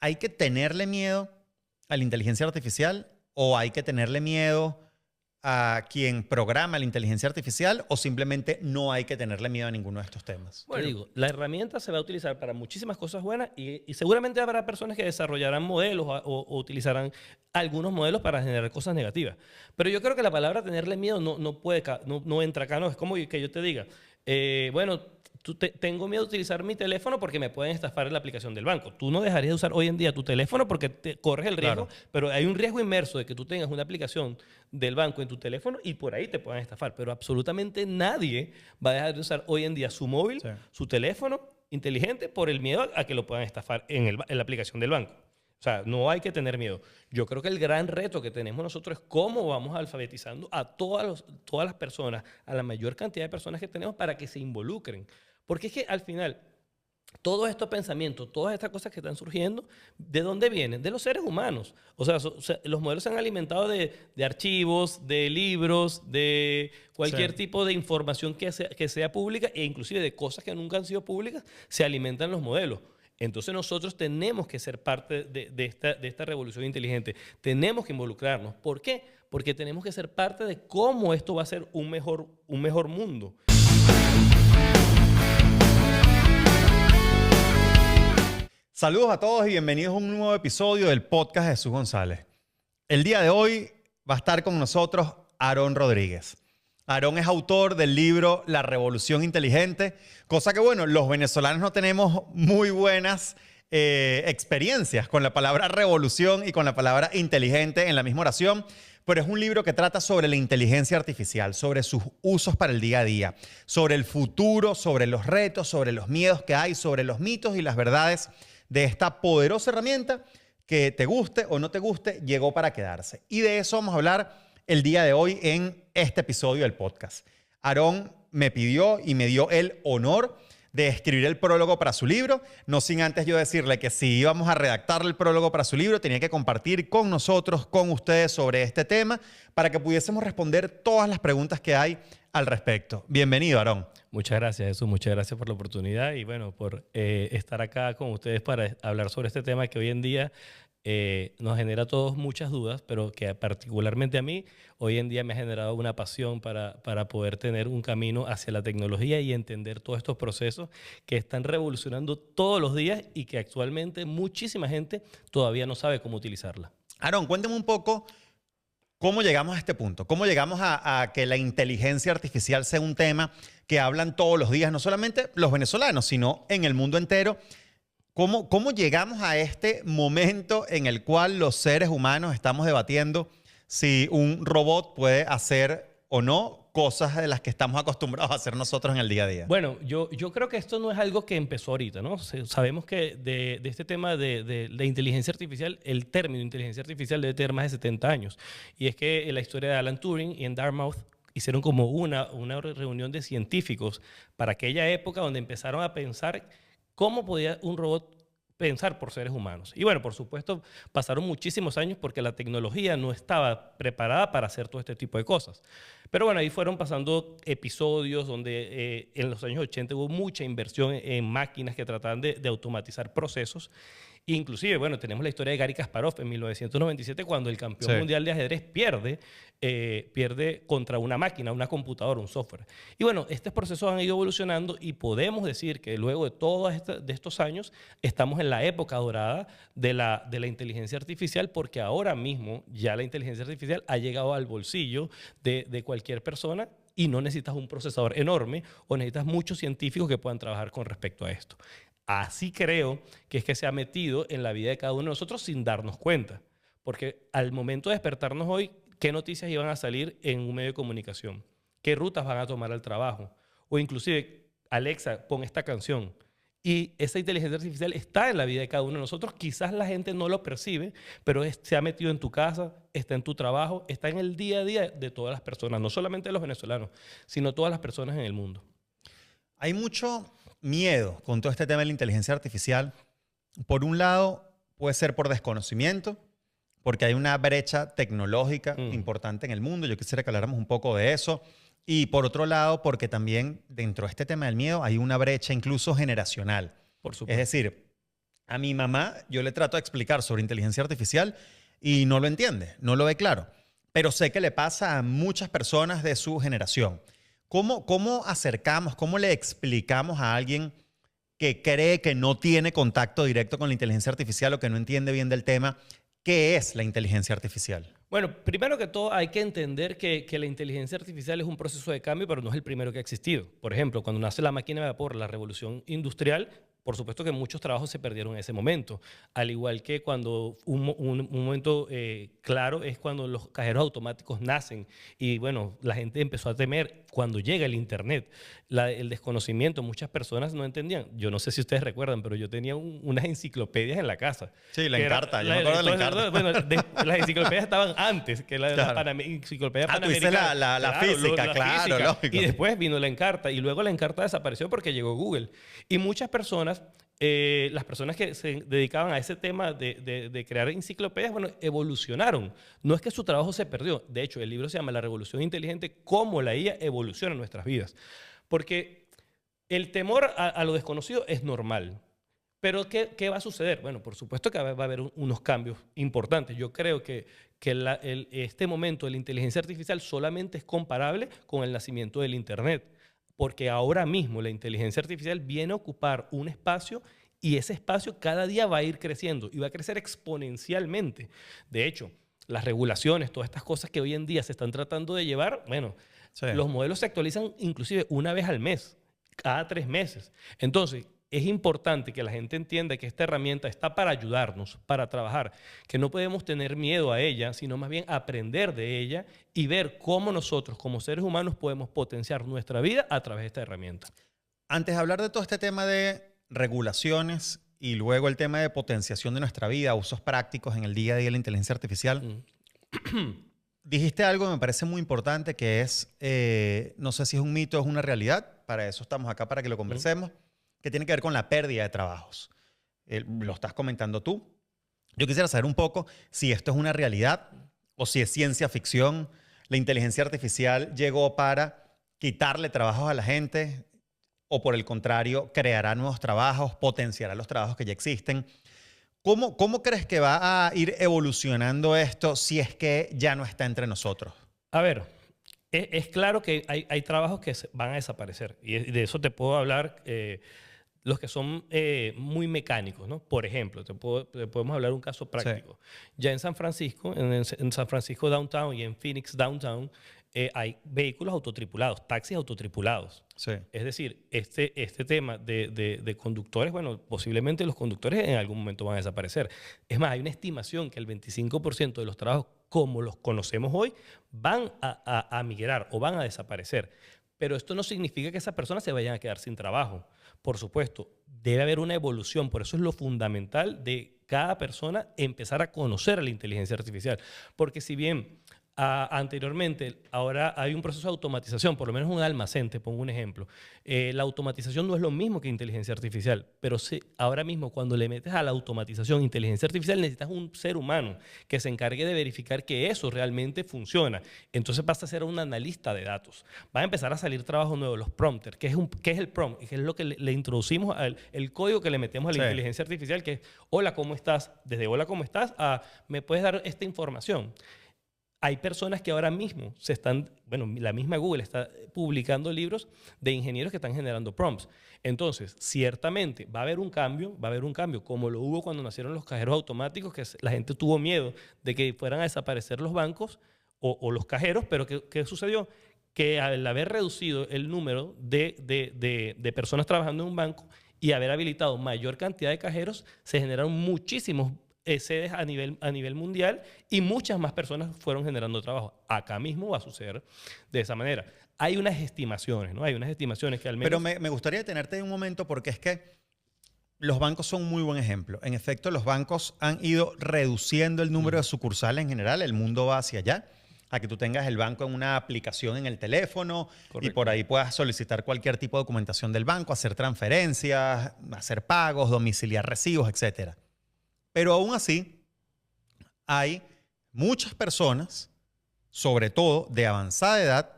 ¿hay que tenerle miedo a la inteligencia artificial o hay que tenerle miedo a quien programa la inteligencia artificial o simplemente no hay que tenerle miedo a ninguno de estos temas? Bueno, te digo, la herramienta se va a utilizar para muchísimas cosas buenas y seguramente habrá personas que desarrollarán modelos o utilizarán algunos modelos para generar cosas negativas. Pero yo creo que la palabra tenerle miedo no entra acá. No, es como que yo te diga, bueno, tengo miedo de utilizar mi teléfono porque me pueden estafar en la aplicación del banco. Tú no dejarías de usar hoy en día tu teléfono porque corres el riesgo, Claro. pero hay un riesgo inmerso de que tú tengas una aplicación del banco en tu teléfono y por ahí te puedan estafar. Pero absolutamente nadie va a dejar de usar hoy en día su móvil, Sí. su teléfono inteligente por el miedo a que lo puedan estafar en la aplicación del banco. O sea, no hay que tener miedo. Yo creo que el gran reto que tenemos nosotros es cómo vamos alfabetizando a todas las personas, a la mayor cantidad de personas que tenemos para que se involucren. Porque es que al final, todos estos pensamientos, todas estas cosas que están surgiendo, ¿de dónde vienen? De los seres humanos. O sea, los modelos se han alimentado de archivos, de libros, de cualquier Sí. tipo de información que sea pública e inclusive de cosas que nunca han sido públicas, se alimentan los modelos. Entonces nosotros tenemos que ser parte de esta revolución inteligente. Tenemos que involucrarnos. ¿Por qué? Porque tenemos que ser parte de cómo esto va a ser un mejor mundo. Saludos a todos y bienvenidos a un nuevo episodio del podcast de Jesús González. El día de hoy va a estar con nosotros Aarón Rodríguez. Aarón es autor del libro La Revolución Inteligente, cosa que, bueno, los venezolanos no tenemos muy buenas experiencias con la palabra revolución y con la palabra inteligente en la misma oración, pero es un libro que trata sobre la inteligencia artificial, sobre sus usos para el día a día, sobre el futuro, sobre los retos, sobre los miedos que hay, sobre los mitos y las verdades de esta poderosa herramienta que te guste o no te guste, llegó para quedarse. Y de eso vamos a hablar el día de hoy en este episodio del podcast. Aarón me pidió y me dio el honor de escribir el prólogo para su libro, no sin antes yo decirle que si íbamos a redactar el prólogo para su libro, tenía que compartir con nosotros, con ustedes sobre este tema, para que pudiésemos responder todas las preguntas que hay al respecto. Bienvenido, Aarón. Muchas gracias, Jesús. Muchas gracias por la oportunidad y bueno, por estar acá con ustedes para hablar sobre este tema que hoy en día nos genera a todos muchas dudas, pero que particularmente a mí hoy en día me ha generado una pasión para poder tener un camino hacia la tecnología y entender todos estos procesos que están revolucionando todos los días y que actualmente muchísima gente todavía no sabe cómo utilizarla. Aarón, cuéntame un poco cómo llegamos a este punto, cómo llegamos a que la inteligencia artificial sea un tema que hablan todos los días, no solamente los venezolanos, sino en el mundo entero. ¿Cómo llegamos a este momento en el cual los seres humanos estamos debatiendo si un robot puede hacer o no cosas de las que estamos acostumbrados a hacer nosotros en el día a día? Bueno, yo creo que esto no es algo que empezó ahorita, ¿no? Sabemos que de este tema de inteligencia artificial, el término inteligencia artificial debe tener más de 70 años. Y es que en la historia de Alan Turing y en Dartmouth hicieron como una reunión de científicos para aquella época donde empezaron a pensar cómo podía un robot pensar por seres humanos. Y bueno, por supuesto, pasaron muchísimos años porque la tecnología no estaba preparada para hacer todo este tipo de cosas. Pero bueno, ahí fueron pasando episodios donde en los años 80 hubo mucha inversión en máquinas que trataban de automatizar procesos. Inclusive, bueno, tenemos la historia de Garry Kasparov en 1997 cuando el campeón mundial de ajedrez pierde contra una máquina, una computadora, un software. Y bueno, estos procesos han ido evolucionando y podemos decir que luego de todos estos años estamos en la época dorada de la inteligencia artificial porque ahora mismo ya la inteligencia artificial ha llegado al bolsillo de cualquier persona y no necesitas un procesador enorme o necesitas muchos científicos que puedan trabajar con respecto a esto. Así creo que es que se ha metido en la vida de cada uno de nosotros sin darnos cuenta. Porque al momento de despertarnos hoy, ¿qué noticias iban a salir en un medio de comunicación? ¿Qué rutas van a tomar al trabajo? O inclusive, Alexa, pon esta canción. Y esa inteligencia artificial está en la vida de cada uno de nosotros. Quizás la gente no lo percibe, pero se ha metido en tu casa, está en tu trabajo, está en el día a día de todas las personas, no solamente de los venezolanos, sino todas las personas en el mundo. Hay mucho miedo con todo este tema de la inteligencia artificial. Por un lado, puede ser por desconocimiento, porque hay una brecha tecnológica importante en el mundo. Yo quisiera que habláramos un poco de eso. Y por otro lado, porque también dentro de este tema del miedo hay una brecha incluso generacional. Por supuesto. Es decir, A mi mamá yo le trato de explicar sobre inteligencia artificial y no lo entiende, no lo ve claro. Pero sé que le pasa a muchas personas de su generación. ¿Cómo acercamos, cómo le explicamos a alguien que cree que no tiene contacto directo con la inteligencia artificial o que no entiende bien del tema, qué es la inteligencia artificial? Bueno, primero que todo hay que entender que la inteligencia artificial es un proceso de cambio, pero no es el primero que ha existido. Por ejemplo, cuando nace la máquina de vapor, la revolución industrial, por supuesto que muchos trabajos se perdieron en ese momento. Al igual que cuando un momento claro es cuando los cajeros automáticos nacen. Y bueno, la gente empezó a temer cuando llega el Internet. El desconocimiento, muchas personas no entendían. Yo no sé si ustedes recuerdan, pero yo tenía unas enciclopedias en la casa. Sí, la Encarta. Yo me acuerdo de la Encarta. Bueno, las enciclopedias estaban antes que la Claro. enciclopedia Tú dices panamericana. la física, claro, lógico. Y después vino la Encarta. Y luego la Encarta desapareció porque llegó Google. Y muchas personas, las personas que se dedicaban a ese tema de crear enciclopedias, bueno, evolucionaron. No es que su trabajo se perdió. De hecho, el libro se llama La Revolución Inteligente, cómo la IA evoluciona en nuestras vidas. Porque el temor a lo desconocido es normal. Pero ¿qué va a suceder? Bueno, por supuesto que va a haber unos cambios importantes. Yo creo que este momento de la inteligencia artificial solamente es comparable con el nacimiento del Internet. Porque ahora mismo la inteligencia artificial viene a ocupar un espacio y ese espacio cada día va a ir creciendo y va a crecer exponencialmente. De hecho, las regulaciones, todas estas cosas que hoy en día se están tratando de llevar, bueno, Sí. los modelos se actualizan inclusive una vez al mes, cada 3 meses. Entonces, es importante que la gente entienda que esta herramienta está para ayudarnos, para trabajar, que no podemos tener miedo a ella, sino más bien aprender de ella y ver cómo nosotros como seres humanos podemos potenciar nuestra vida a través de esta herramienta. Antes de hablar de todo este tema de regulaciones y luego el tema de potenciación de nuestra vida, usos prácticos en el día a día de la inteligencia artificial, dijiste algo que me parece muy importante que es, no sé si es un mito o es una realidad, para eso estamos acá, para que lo conversemos, que tiene que ver con la pérdida de trabajos. Lo estás comentando tú. Yo quisiera saber un poco si esto es una realidad o si es ciencia ficción. La inteligencia artificial llegó para quitarle trabajos a la gente o por el contrario, creará nuevos trabajos, potenciará los trabajos que ya existen. ¿Cómo crees que va a ir evolucionando esto si es que ya no está entre nosotros? A ver, es claro que hay trabajos que van a desaparecer y de eso te puedo hablar. Los que son muy mecánicos, ¿no? Por ejemplo, te podemos hablar de un caso práctico. Sí. Ya en San Francisco, en San Francisco Downtown y en Phoenix Downtown, hay vehículos autotripulados, taxis autotripulados. Sí. Es decir, este tema de conductores, bueno, posiblemente los conductores en algún momento van a desaparecer. Es más, hay una estimación que el 25% de los trabajos como los conocemos hoy van a migrar o van a desaparecer. Pero esto no significa que esas personas se vayan a quedar sin trabajo. Por supuesto, debe haber una evolución. Por eso es lo fundamental de cada persona empezar a conocer a la inteligencia artificial. Porque si bien anteriormente, ahora hay un proceso de automatización, por lo menos un almacén, te pongo un ejemplo. La automatización no es lo mismo que inteligencia artificial, pero ahora mismo cuando le metes a la automatización inteligencia artificial necesitas un ser humano que se encargue de verificar que eso realmente funciona. Entonces vas a ser un analista de datos. Va a empezar a salir trabajo nuevo, los prompters. ¿Qué es el prompt? Que es lo que le introducimos, el código que le metemos a la inteligencia artificial, que es hola, ¿cómo estás? Desde hola, ¿cómo estás? A ¿me puedes dar esta información? Hay personas que ahora mismo la misma Google está publicando libros de ingenieros que están generando prompts. Entonces, ciertamente va a haber un cambio, como lo hubo cuando nacieron los cajeros automáticos, que la gente tuvo miedo de que fueran a desaparecer los bancos o los cajeros, pero ¿qué sucedió? Que al haber reducido el número de personas trabajando en un banco y haber habilitado mayor cantidad de cajeros, se generaron muchísimos sedes a nivel mundial y muchas más personas fueron generando trabajo. Acá mismo va a suceder de esa manera. Hay unas estimaciones, ¿no? Hay unas estimaciones que al menos... Pero me gustaría detenerte un momento porque es que los bancos son un muy buen ejemplo. En efecto, los bancos han ido reduciendo el número de sucursales en general. El mundo va hacia allá, a que tú tengas el banco en una aplicación en el teléfono. Correcto. Y por ahí puedas solicitar cualquier tipo de documentación del banco, hacer transferencias, hacer pagos, domiciliar recibos, etcétera. Pero aún así, hay muchas personas, sobre todo de avanzada edad,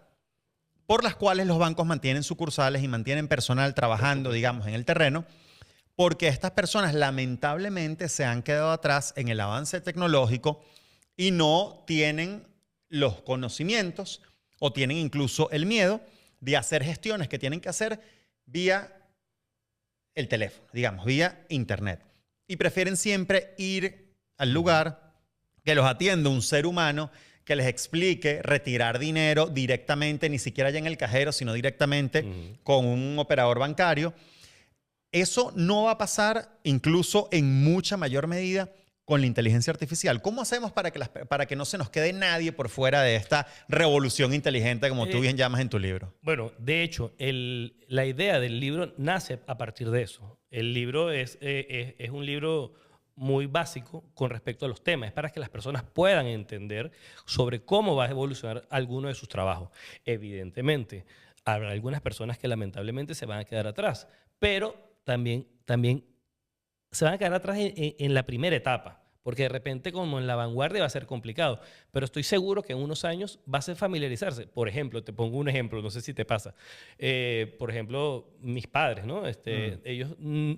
por las cuales los bancos mantienen sucursales y mantienen personal trabajando, digamos, en el terreno, porque estas personas lamentablemente se han quedado atrás en el avance tecnológico y no tienen los conocimientos o tienen incluso el miedo de hacer gestiones que tienen que hacer vía el teléfono, digamos, vía internet. Y prefieren siempre ir al lugar que los atienda un ser humano que les explique retirar dinero directamente, ni siquiera ya en el cajero, sino directamente con un operador bancario. Eso no va a pasar incluso en mucha mayor medida con la inteligencia artificial. ¿Cómo hacemos para que no se nos quede nadie por fuera de esta revolución inteligente, como tú bien llamas en tu libro? Bueno, de hecho, la idea del libro nace a partir de eso. El libro es un libro muy básico con respecto a los temas. Es para que las personas puedan entender sobre cómo va a evolucionar alguno de sus trabajos. Evidentemente, habrá algunas personas que lamentablemente se van a quedar atrás, pero también se van a quedar atrás en la primera etapa, porque de repente como en la vanguardia va a ser complicado, pero estoy seguro que en unos años va a ser familiarizarse. Por ejemplo, te pongo un ejemplo, no sé si te pasa. Por ejemplo, mis padres, ¿no? Ellos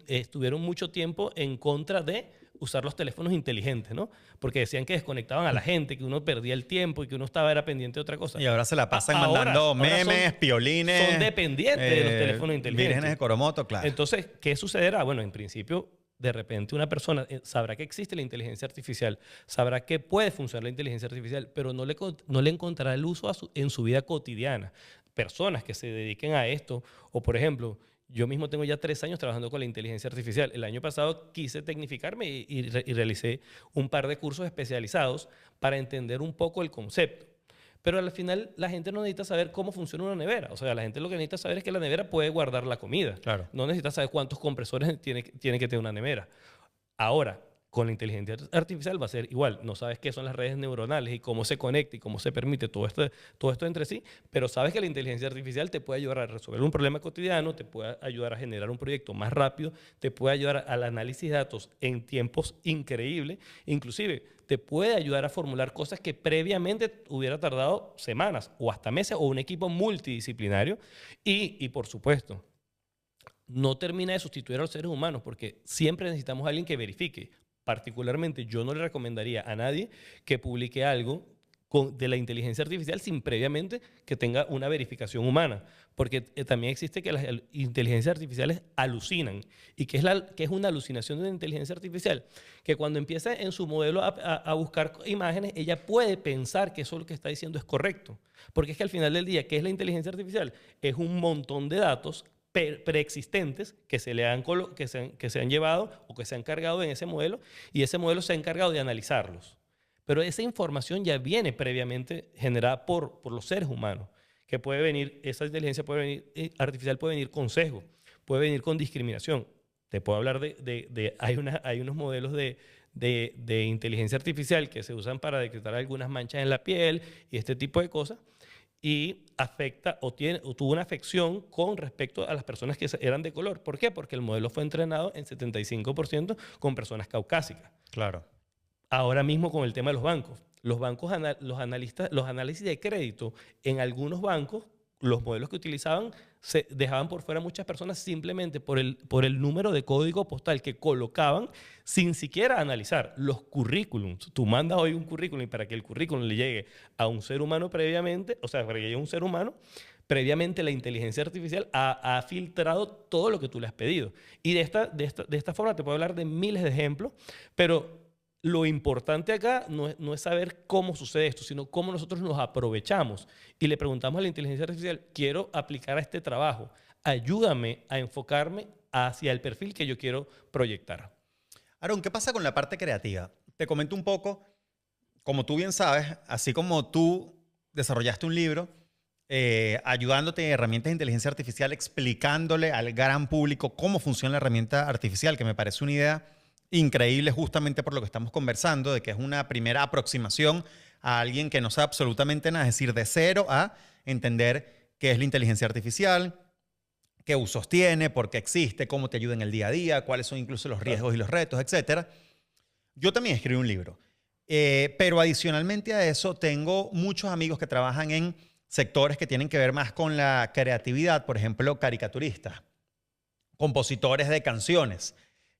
estuvieron mucho tiempo en contra de usar los teléfonos inteligentes, ¿no? Porque decían que desconectaban a la gente, que uno perdía el tiempo y que uno era dependiente de otra cosa. Y ahora se la pasan mandando memes, piolines. Son dependientes de los teléfonos inteligentes. Vírgenes de Coromoto, claro. Entonces, ¿qué sucederá? Bueno, en principio, de repente una persona sabrá que existe la inteligencia artificial, sabrá que puede funcionar la inteligencia artificial, pero no le encontrará el uso en su vida cotidiana. Personas que se dediquen a esto, o por ejemplo, yo mismo tengo ya 3 años trabajando con la inteligencia artificial. El año pasado quise tecnificarme y realicé un par de cursos especializados para entender un poco el concepto. Pero al final la gente no necesita saber cómo funciona una nevera. O sea, la gente lo que necesita saber es que la nevera puede guardar la comida. Claro. No necesita saber cuántos compresores tiene que tener una nevera. Ahora, con la inteligencia artificial va a ser igual. No sabes qué son las redes neuronales y cómo se conecta y cómo se permite todo esto entre sí, pero sabes que la inteligencia artificial te puede ayudar a resolver un problema cotidiano, te puede ayudar a generar un proyecto más rápido, te puede ayudar al análisis de datos en tiempos increíbles, inclusive te puede ayudar a formular cosas que previamente hubiera tardado semanas o hasta meses o un equipo multidisciplinario y por supuesto, no termina de sustituir a los seres humanos porque siempre necesitamos a alguien que verifique. Particularmente, yo no le recomendaría a nadie que publique algo de la inteligencia artificial sin previamente que tenga una verificación humana. Porque también existe que las inteligencias artificiales alucinan. ¿Y qué es una alucinación de la inteligencia artificial? Que cuando empieza en su modelo a buscar imágenes, ella puede pensar que eso lo que está diciendo es correcto. Porque es que al final del día, ¿qué es la inteligencia artificial? Es un montón de datos preexistentes que se han llevado o que se han cargado en ese modelo y ese modelo se ha encargado de analizarlos. Pero esa información ya viene previamente generada por los seres humanos, que puede venir, esa inteligencia artificial puede venir con sesgo, puede venir con discriminación. Te puedo hablar hay unos modelos de inteligencia artificial que se usan para detectar algunas manchas en la piel y este tipo de cosas, y afecta o tuvo una afección con respecto a las personas que eran de color. ¿Por qué? Porque el modelo fue entrenado en 75% con personas caucásicas. Claro. Ahora mismo con el tema de los bancos. Los análisis de crédito en algunos bancos, los modelos que utilizaban se dejaban por fuera muchas personas simplemente por el número de código postal que colocaban sin siquiera analizar los currículums. Tú mandas hoy un currículum y para que el currículum le llegue a un ser humano previamente, o sea, para que llegue a un ser humano, previamente la inteligencia artificial ha filtrado todo lo que tú le has pedido. Y de esta forma te puedo hablar de miles de ejemplos, pero lo importante acá no es saber cómo sucede esto, sino cómo nosotros nos aprovechamos. Y le preguntamos a la inteligencia artificial, quiero aplicar a este trabajo, ayúdame a enfocarme hacia el perfil que yo quiero proyectar. Aaron, ¿qué pasa con la parte creativa? Te comento un poco, como tú bien sabes, así como tú desarrollaste un libro ayudándote en herramientas de inteligencia artificial, explicándole al gran público cómo funciona la herramienta artificial, que me parece una idea increíble justamente por lo que estamos conversando, de que es una primera aproximación a alguien que no sabe absolutamente nada, es decir, de cero a entender qué es la inteligencia artificial, qué usos tiene, por qué existe, cómo te ayuda en el día a día, cuáles son incluso los riesgos y los retos, etc. Yo también escribí un libro, pero adicionalmente a eso tengo muchos amigos que trabajan en sectores que tienen que ver más con la creatividad, por ejemplo, caricaturistas, compositores de canciones,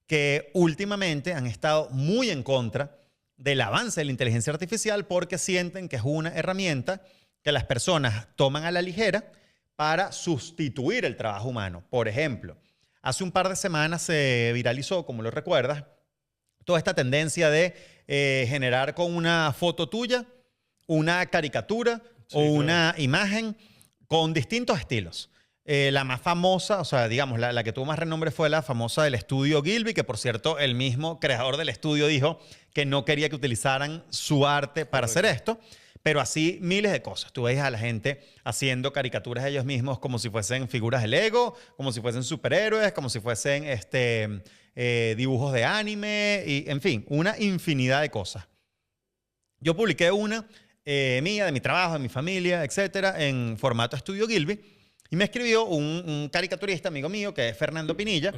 que últimamente han estado muy en contra del avance de la inteligencia artificial porque sienten que es una herramienta que las personas toman a la ligera para sustituir el trabajo humano. Por ejemplo, hace un par de semanas se viralizó, como lo recuerdas, toda esta tendencia de generar con una foto tuya una caricatura o una imagen con distintos estilos. La más famosa, o sea, digamos, la que tuvo más renombre fue la famosa del estudio Gilby, que por cierto, el mismo creador del estudio dijo que no quería que utilizaran su arte para hacer esto, pero así miles de cosas. Tú ves a la gente haciendo caricaturas de ellos mismos como si fuesen figuras de Lego, como si fuesen superhéroes, como si fuesen dibujos de anime, y en fin, una infinidad de cosas. Yo publiqué una mía, de mi trabajo, de mi familia, etcétera, en formato estudio Gilby. Y me escribió un caricaturista, amigo mío, que es Fernando Pinilla,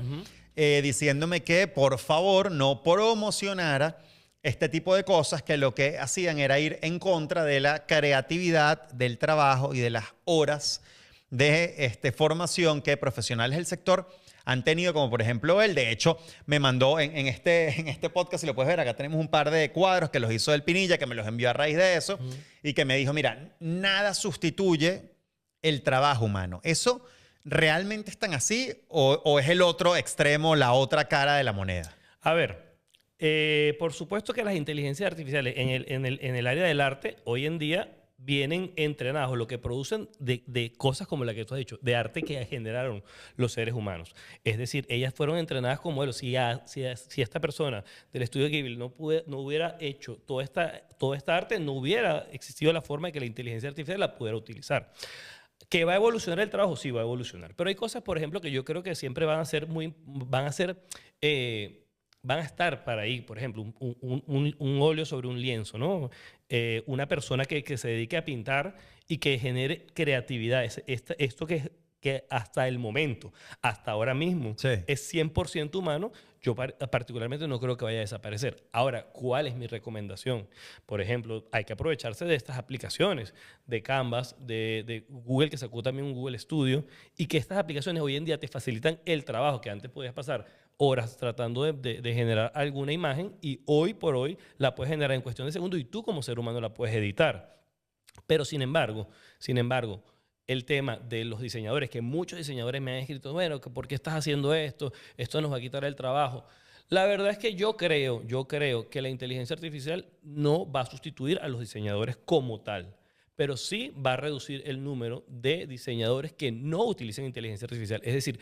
diciéndome que por favor no promocionara este tipo de cosas, que lo que hacían era ir en contra de la creatividad, del trabajo y de las horas de formación que profesionales del sector han tenido, como por ejemplo él. De hecho, me mandó en este podcast, si lo puedes ver, acá tenemos un par de cuadros que los hizo el Pinilla, que me los envió a raíz de eso, y que me dijo, mira, nada sustituye el trabajo humano. ¿Eso realmente es tan así o es el otro extremo, la otra cara de la moneda? A ver, por supuesto que las inteligencias artificiales en el área del arte hoy en día vienen entrenados, lo que producen de cosas como la que tú has dicho, de arte que generaron los seres humanos. Es decir, ellas fueron entrenadas como modelos. Si esta persona del estudio Ghibli no hubiera hecho toda esta arte, no hubiera existido la forma de que la inteligencia artificial la pudiera utilizar. ¿Que va a evolucionar el trabajo? Sí, va a evolucionar. Pero hay cosas, por ejemplo, que yo creo que siempre van a estar para ahí. Por ejemplo, un óleo sobre un lienzo, ¿no? Una persona que se dedique a pintar y que genere creatividad. Esto que hasta el momento, hasta ahora mismo, es 100% humano, yo particularmente no creo que vaya a desaparecer. Ahora, ¿cuál es mi recomendación? Por ejemplo, hay que aprovecharse de estas aplicaciones de Canvas, de Google, que sacó también un Google Studio, y que estas aplicaciones hoy en día te facilitan el trabajo que antes podías pasar horas tratando de generar alguna imagen, y hoy por hoy la puedes generar en cuestión de segundos y tú como ser humano la puedes editar. Pero sin embargo, el tema de los diseñadores, que muchos diseñadores me han escrito, bueno, ¿por qué estás haciendo esto? Esto nos va a quitar el trabajo. La verdad es que yo creo que la inteligencia artificial no va a sustituir a los diseñadores como tal, pero sí va a reducir el número de diseñadores que no utilicen inteligencia artificial. Es decir,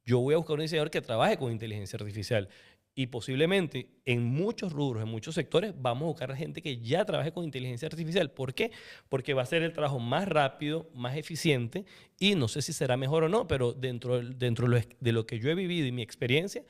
yo voy a buscar un diseñador que trabaje con inteligencia artificial. Y posiblemente en muchos rubros, en muchos sectores, vamos a buscar a gente que ya trabaje con inteligencia artificial. ¿Por qué? Porque va a ser el trabajo más rápido, más eficiente, y no sé si será mejor o no, pero dentro de lo que yo he vivido y mi experiencia,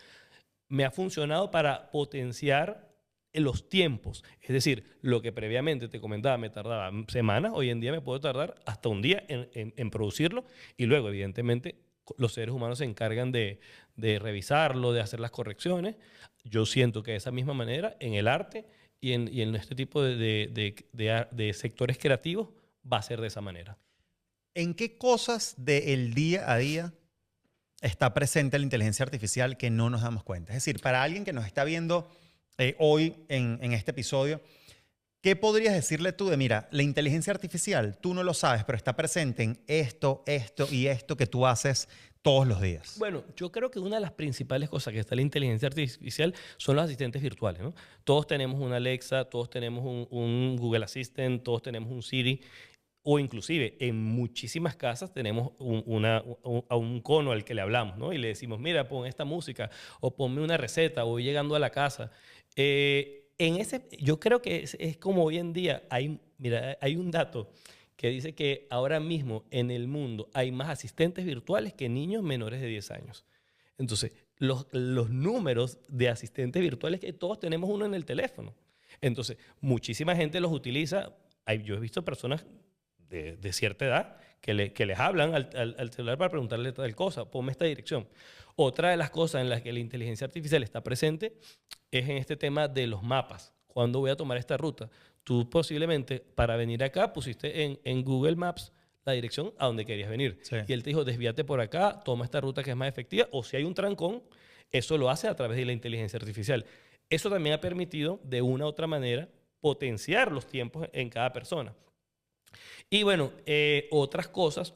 me ha funcionado para potenciar los tiempos. Es decir, lo que previamente te comentaba me tardaba semanas, hoy en día me puedo tardar hasta un día en producirlo, y luego, evidentemente, los seres humanos se encargan de revisarlo, de hacer las correcciones. Yo siento que de esa misma manera, en el arte y en este tipo de sectores creativos, va a ser de esa manera. ¿En qué cosas del día a día está presente la inteligencia artificial que no nos damos cuenta? Es decir, para alguien que nos está viendo hoy en este episodio, ¿qué podrías decirle tú de, mira, la inteligencia artificial, tú no lo sabes, pero está presente en esto, esto y esto que tú haces todos los días? Bueno, yo creo que una de las principales cosas que está en la inteligencia artificial son los asistentes virtuales, ¿no? Todos tenemos un Alexa, todos tenemos un Google Assistant, todos tenemos un Siri, o inclusive en muchísimas casas tenemos un cono al que le hablamos, ¿no? Y le decimos, mira, pon esta música, o ponme una receta, o voy llegando a la casa. Yo creo que es como hoy en día, hay un dato que dice que ahora mismo en el mundo hay más asistentes virtuales que niños menores de 10 años. Entonces, los números de asistentes virtuales, que todos tenemos uno en el teléfono. Entonces, muchísima gente los utiliza. Yo he visto personas de cierta edad que les hablan al celular para preguntarle tal cosa, ponme esta dirección. Otra de las cosas en las que la inteligencia artificial está presente es en este tema de los mapas. ¿Cuándo voy a tomar esta ruta? Tú posiblemente para venir acá pusiste en Google Maps la dirección a donde querías venir. Sí. Y él te dijo, desvíate por acá, toma esta ruta que es más efectiva. O si hay un trancón, Eso lo hace a través de la inteligencia artificial. Eso también ha permitido, de una u otra manera, potenciar los tiempos en cada persona. Y bueno, otras cosas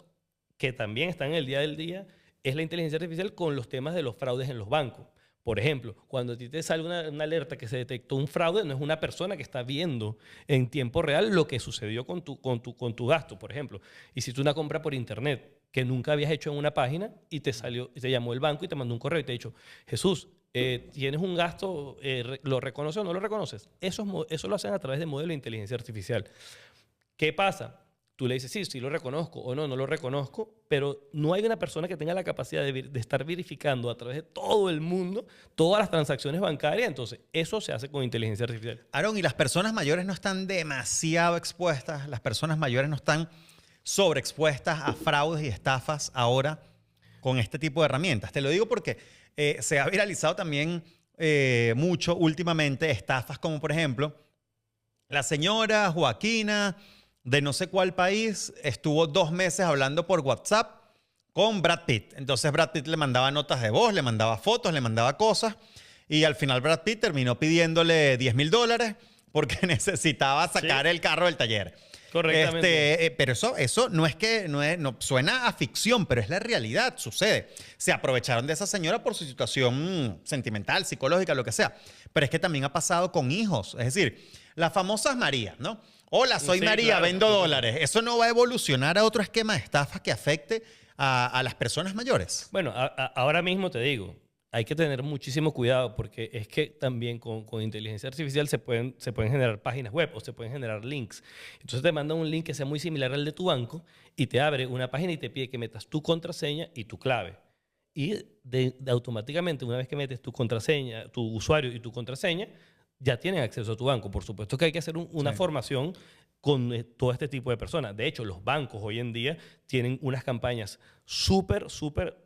que también están en el día del día es la inteligencia artificial con los temas de los fraudes en los bancos. Por ejemplo, cuando a ti te sale una alerta que se detectó un fraude, no es una persona que está viendo en tiempo real lo que sucedió con tu gasto, por ejemplo. Hiciste una compra por internet que nunca habías hecho en una página y te llamó el banco y te mandó un correo y te ha dicho, Jesús, tienes un gasto, ¿lo reconoces o no lo reconoces? Eso lo hacen a través de modelos de inteligencia artificial. ¿Qué pasa? Tú le dices, sí, sí lo reconozco o no, no lo reconozco, pero no hay una persona que tenga la capacidad de estar verificando a través de todo el mundo todas las transacciones bancarias. Entonces, eso se hace con inteligencia artificial. Aaron, ¿y las personas mayores no están demasiado expuestas? ¿Las personas mayores no están sobreexpuestas a fraudes y estafas ahora con este tipo de herramientas? Te lo digo porque se ha viralizado también mucho últimamente estafas como, por ejemplo, la señora Joaquina de no sé cuál país estuvo 2 meses hablando por WhatsApp con Brad Pitt. Entonces Brad Pitt le mandaba notas de voz, le mandaba fotos, le mandaba cosas y al final Brad Pitt terminó pidiéndole $10,000 porque necesitaba sacar el carro del taller. Correctamente. Pero eso no es que no suena a ficción, pero es la realidad, sucede. Se aprovecharon de esa señora por su situación sentimental, psicológica, lo que sea. Pero es que también ha pasado con hijos. Es decir, las famosas Marías, ¿no? Hola, soy María, claro, vendo dólares. ¿Eso no va a evolucionar a otro esquema de estafas que afecte a las personas mayores? Bueno, ahora mismo te digo, hay que tener muchísimo cuidado porque es que también con inteligencia artificial se pueden generar páginas web o se pueden generar links. Entonces te mandan un link que sea muy similar al de tu banco y te abre una página y te pide que metas tu contraseña y tu clave. Y automáticamente, una vez que metes tu contraseña, tu usuario y tu contraseña, ya tienen acceso a tu banco. Por supuesto que hay que hacer una formación con todo este tipo de personas. De hecho, los bancos hoy en día tienen unas campañas súper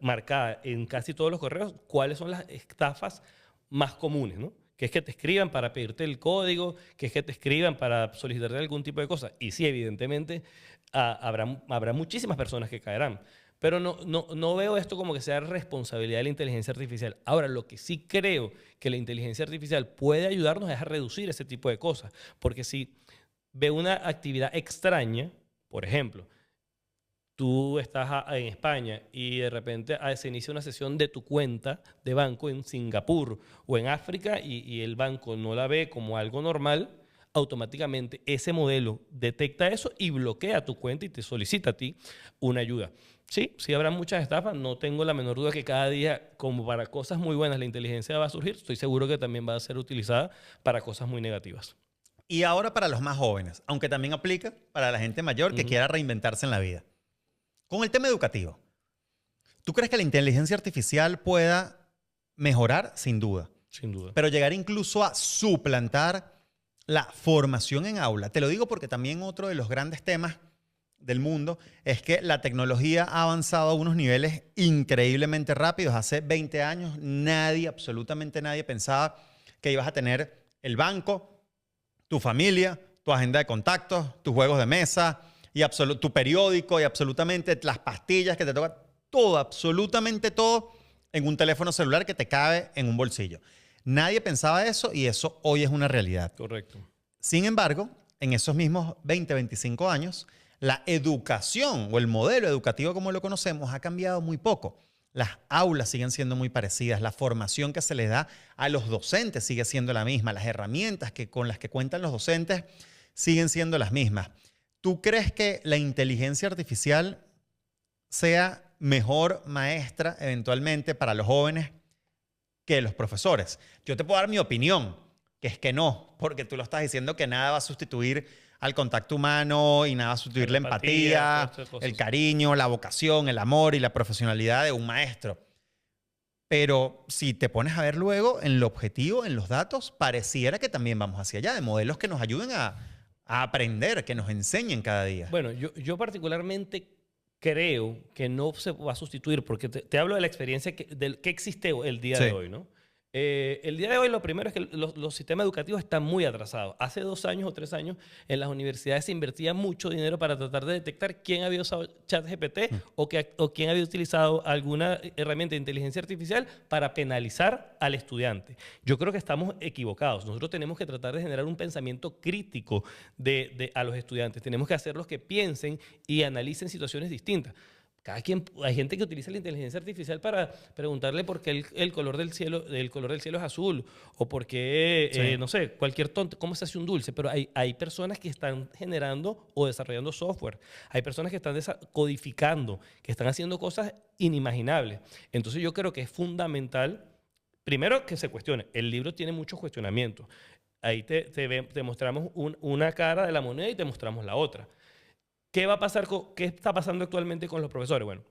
marcadas en casi todos los correos. ¿Cuáles son las estafas más comunes, ¿no? Que es que te escriban para pedirte el código, que es que te escriban para solicitarte algún tipo de cosa. Y sí, evidentemente, habrá muchísimas personas que caerán. Pero no veo esto como que sea responsabilidad de la inteligencia artificial. Ahora, lo que sí creo que la inteligencia artificial puede ayudarnos es a reducir ese tipo de cosas. Porque si veo una actividad extraña, por ejemplo, tú estás en España y de repente se inicia una sesión de tu cuenta de banco en Singapur o en África y el banco no la ve como algo normal, automáticamente ese modelo detecta eso y bloquea tu cuenta y te solicita a ti una ayuda. Sí habrá muchas estafas. No tengo la menor duda que cada día, como para cosas muy buenas, la inteligencia va a surgir. Estoy seguro que también va a ser utilizada para cosas muy negativas. Y ahora para los más jóvenes, aunque también aplica para la gente mayor que quiera reinventarse en la vida. Con el tema educativo, ¿tú crees que la inteligencia artificial pueda mejorar? Sin duda. Sin duda. Pero llegar incluso a suplantar la formación en aula. Te lo digo porque también otro de los grandes temas del mundo es que la tecnología ha avanzado a unos niveles increíblemente rápidos. Hace 20 años absolutamente nadie pensaba que ibas a tener el banco, tu familia, tu agenda de contactos, tus juegos de mesa, y tu periódico y absolutamente las pastillas que te tocan, todo, absolutamente todo en un teléfono celular que te cabe en un bolsillo. Nadie pensaba eso y eso hoy es una realidad. Correcto. Sin embargo, en esos mismos 20, 25 años, la educación o el modelo educativo como lo conocemos ha cambiado muy poco. Las aulas siguen siendo muy parecidas, la formación que se les da a los docentes sigue siendo la misma, las herramientas con las que cuentan los docentes siguen siendo las mismas. ¿Tú crees que la inteligencia artificial sea mejor maestra eventualmente para los jóvenes que los profesores? Yo te puedo dar mi opinión, que es que no, porque tú lo estás diciendo que nada va a sustituir al contacto humano y nada va a sustituir la empatía, el cariño, la vocación, el amor y la profesionalidad de un maestro. Pero si te pones a ver luego en lo objetivo, en los datos, pareciera que también vamos hacia allá, de modelos que nos ayuden a aprender, que nos enseñen cada día. Bueno, yo particularmente creo que no se va a sustituir, porque te hablo de la experiencia que existe el día de hoy, ¿no? El día de hoy lo primero es que los sistemas educativos están muy atrasados. Hace 2 años o 3 años en las universidades se invertía mucho dinero para tratar de detectar quién había usado ChatGPT o quién había utilizado alguna herramienta de inteligencia artificial para penalizar al estudiante. Yo creo que estamos equivocados. Nosotros tenemos que tratar de generar un pensamiento crítico a los estudiantes. Tenemos que hacerlos que piensen y analicen situaciones distintas. Hay gente que utiliza la inteligencia artificial para preguntarle por qué el color del cielo es azul o por qué, Sí. no sé, cualquier tonto, cómo se hace un dulce. Pero hay personas que están generando o desarrollando software. Hay personas que están codificando, que están haciendo cosas inimaginables. Entonces yo creo que es fundamental, primero, que se cuestione. El libro tiene muchos cuestionamientos. Ahí te mostramos una cara de la moneda y te mostramos la otra. ¿Qué está pasando actualmente con los profesores? Bueno,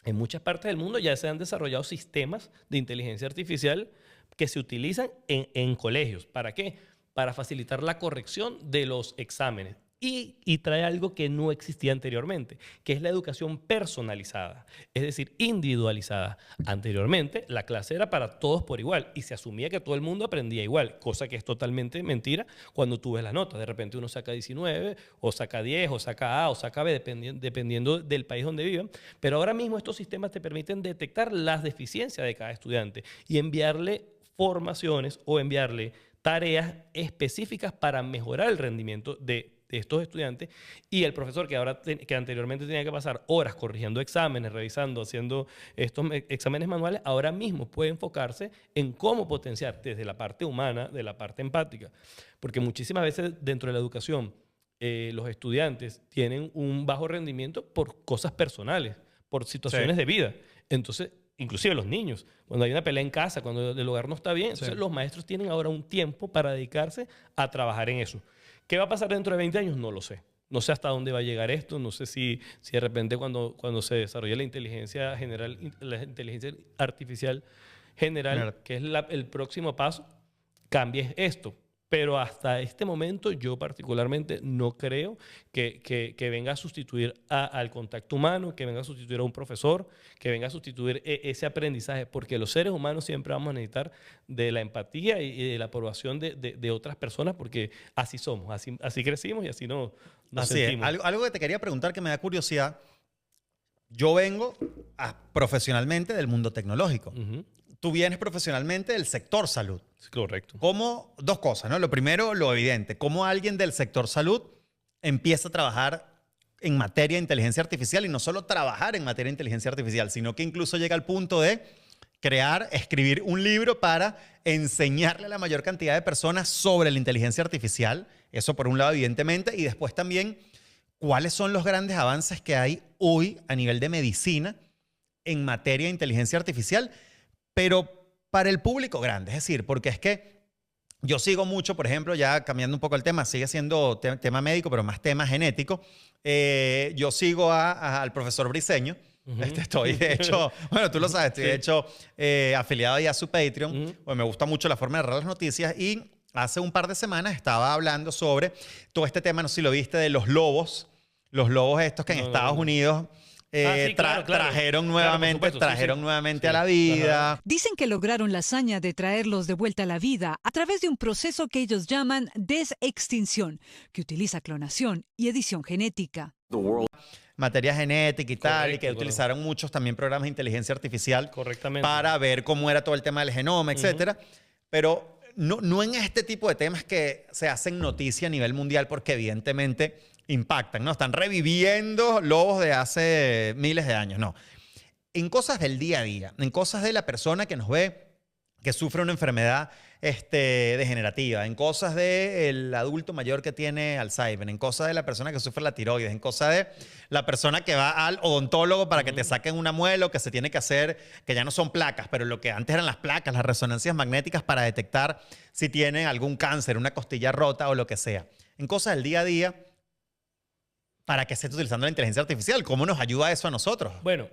en muchas partes del mundo ya se han desarrollado sistemas de inteligencia artificial que se utilizan en colegios. ¿Para qué? Para facilitar la corrección de los exámenes. Y trae algo que no existía anteriormente, que es la educación personalizada, es decir, individualizada. Anteriormente, la clase era para todos por igual y se asumía que todo el mundo aprendía igual, cosa que es totalmente mentira cuando tú ves las notas. De repente uno saca 19, o saca 10, o saca A, o saca B, dependiendo del país donde vivan. Pero ahora mismo estos sistemas te permiten detectar las deficiencias de cada estudiante y enviarle formaciones o enviarle tareas específicas para mejorar el rendimiento de estos estudiantes, y el profesor que anteriormente tenía que pasar horas corrigiendo exámenes, revisando, haciendo estos exámenes manuales, ahora mismo puede enfocarse en cómo potenciar desde la parte humana, de la parte empática. Porque muchísimas veces dentro de la educación los estudiantes tienen un bajo rendimiento por cosas personales, por situaciones Sí. de vida. Entonces, inclusive los niños, cuando hay una pelea en casa, cuando el hogar no está bien, Sí. entonces los maestros tienen ahora un tiempo para dedicarse a trabajar en eso. ¿Qué va a pasar dentro de 20 años? No lo sé. No sé hasta dónde va a llegar esto. No sé si de repente cuando se desarrolle la inteligencia general, la inteligencia artificial general, Mira, que es el próximo paso, cambie esto. Pero hasta este momento yo particularmente no creo que venga a sustituir al contacto humano, que venga a sustituir a un profesor, que venga a sustituir ese aprendizaje, porque los seres humanos siempre vamos a necesitar de la empatía y de la aprobación de otras personas, porque así somos, así crecimos y así nos así es. sentimos. Algo que te quería preguntar que me da curiosidad. Yo vengo profesionalmente del mundo tecnológico. Ujú. Tú vienes profesionalmente del sector salud. Correcto. ¿Cómo? Dos cosas, ¿no? Lo primero, lo evidente. ¿Cómo alguien del sector salud empieza a trabajar en materia de inteligencia artificial? Y no solo trabajar en materia de inteligencia artificial, sino que incluso llega al punto de escribir un libro para enseñarle a la mayor cantidad de personas sobre la inteligencia artificial. Eso por un lado, evidentemente. Y después también, ¿cuáles son los grandes avances que hay hoy a nivel de medicina en materia de inteligencia artificial? Pero para el público grande, es decir, porque es que yo sigo mucho, por ejemplo, ya cambiando un poco el tema, sigue siendo tema médico, pero más tema genético. Yo sigo al profesor Briceño. Ujú. Estoy, de hecho, bueno, tú lo sabes, estoy Sí. de hecho afiliado ahí a su Patreon. Ujú. Pues me gusta mucho la forma de narrar las noticias y hace un par de semanas estaba hablando sobre todo este tema, no sé si lo viste, de los lobos estos que en No, no, Estados no. Unidos Sí, claro. trajeron Claro, por nuevamente, supuesto, sí, sí. nuevamente Sí. a la Ajá. vida. Dicen que lograron la hazaña de traerlos de vuelta a la vida a través de un proceso que ellos llaman desextinción, que utiliza clonación y edición genética. Materia genética y tal, y que Correcto, utilizaron muchos también programas de inteligencia artificial Correctamente. para ver cómo era todo el tema del genoma, etcétera. Pero no en este tipo de temas que se hacen noticia a nivel mundial porque evidentemente impactan, ¿no? Están reviviendo lobos de hace miles de años, no. En cosas del día a día, en cosas de la persona que nos ve, que sufre una enfermedad degenerativa, en cosas del adulto mayor que tiene Alzheimer, en cosas de la persona que sufre la tiroides, en cosas de la persona que va al odontólogo para que te saquen una muela o que se tiene que hacer, que ya no son placas, pero lo que antes eran las placas, las resonancias magnéticas para detectar si tienen algún cáncer, una costilla rota o lo que sea. En cosas del día a día, ¿para qué se está utilizando la inteligencia artificial? ¿Cómo nos ayuda eso a nosotros? Bueno,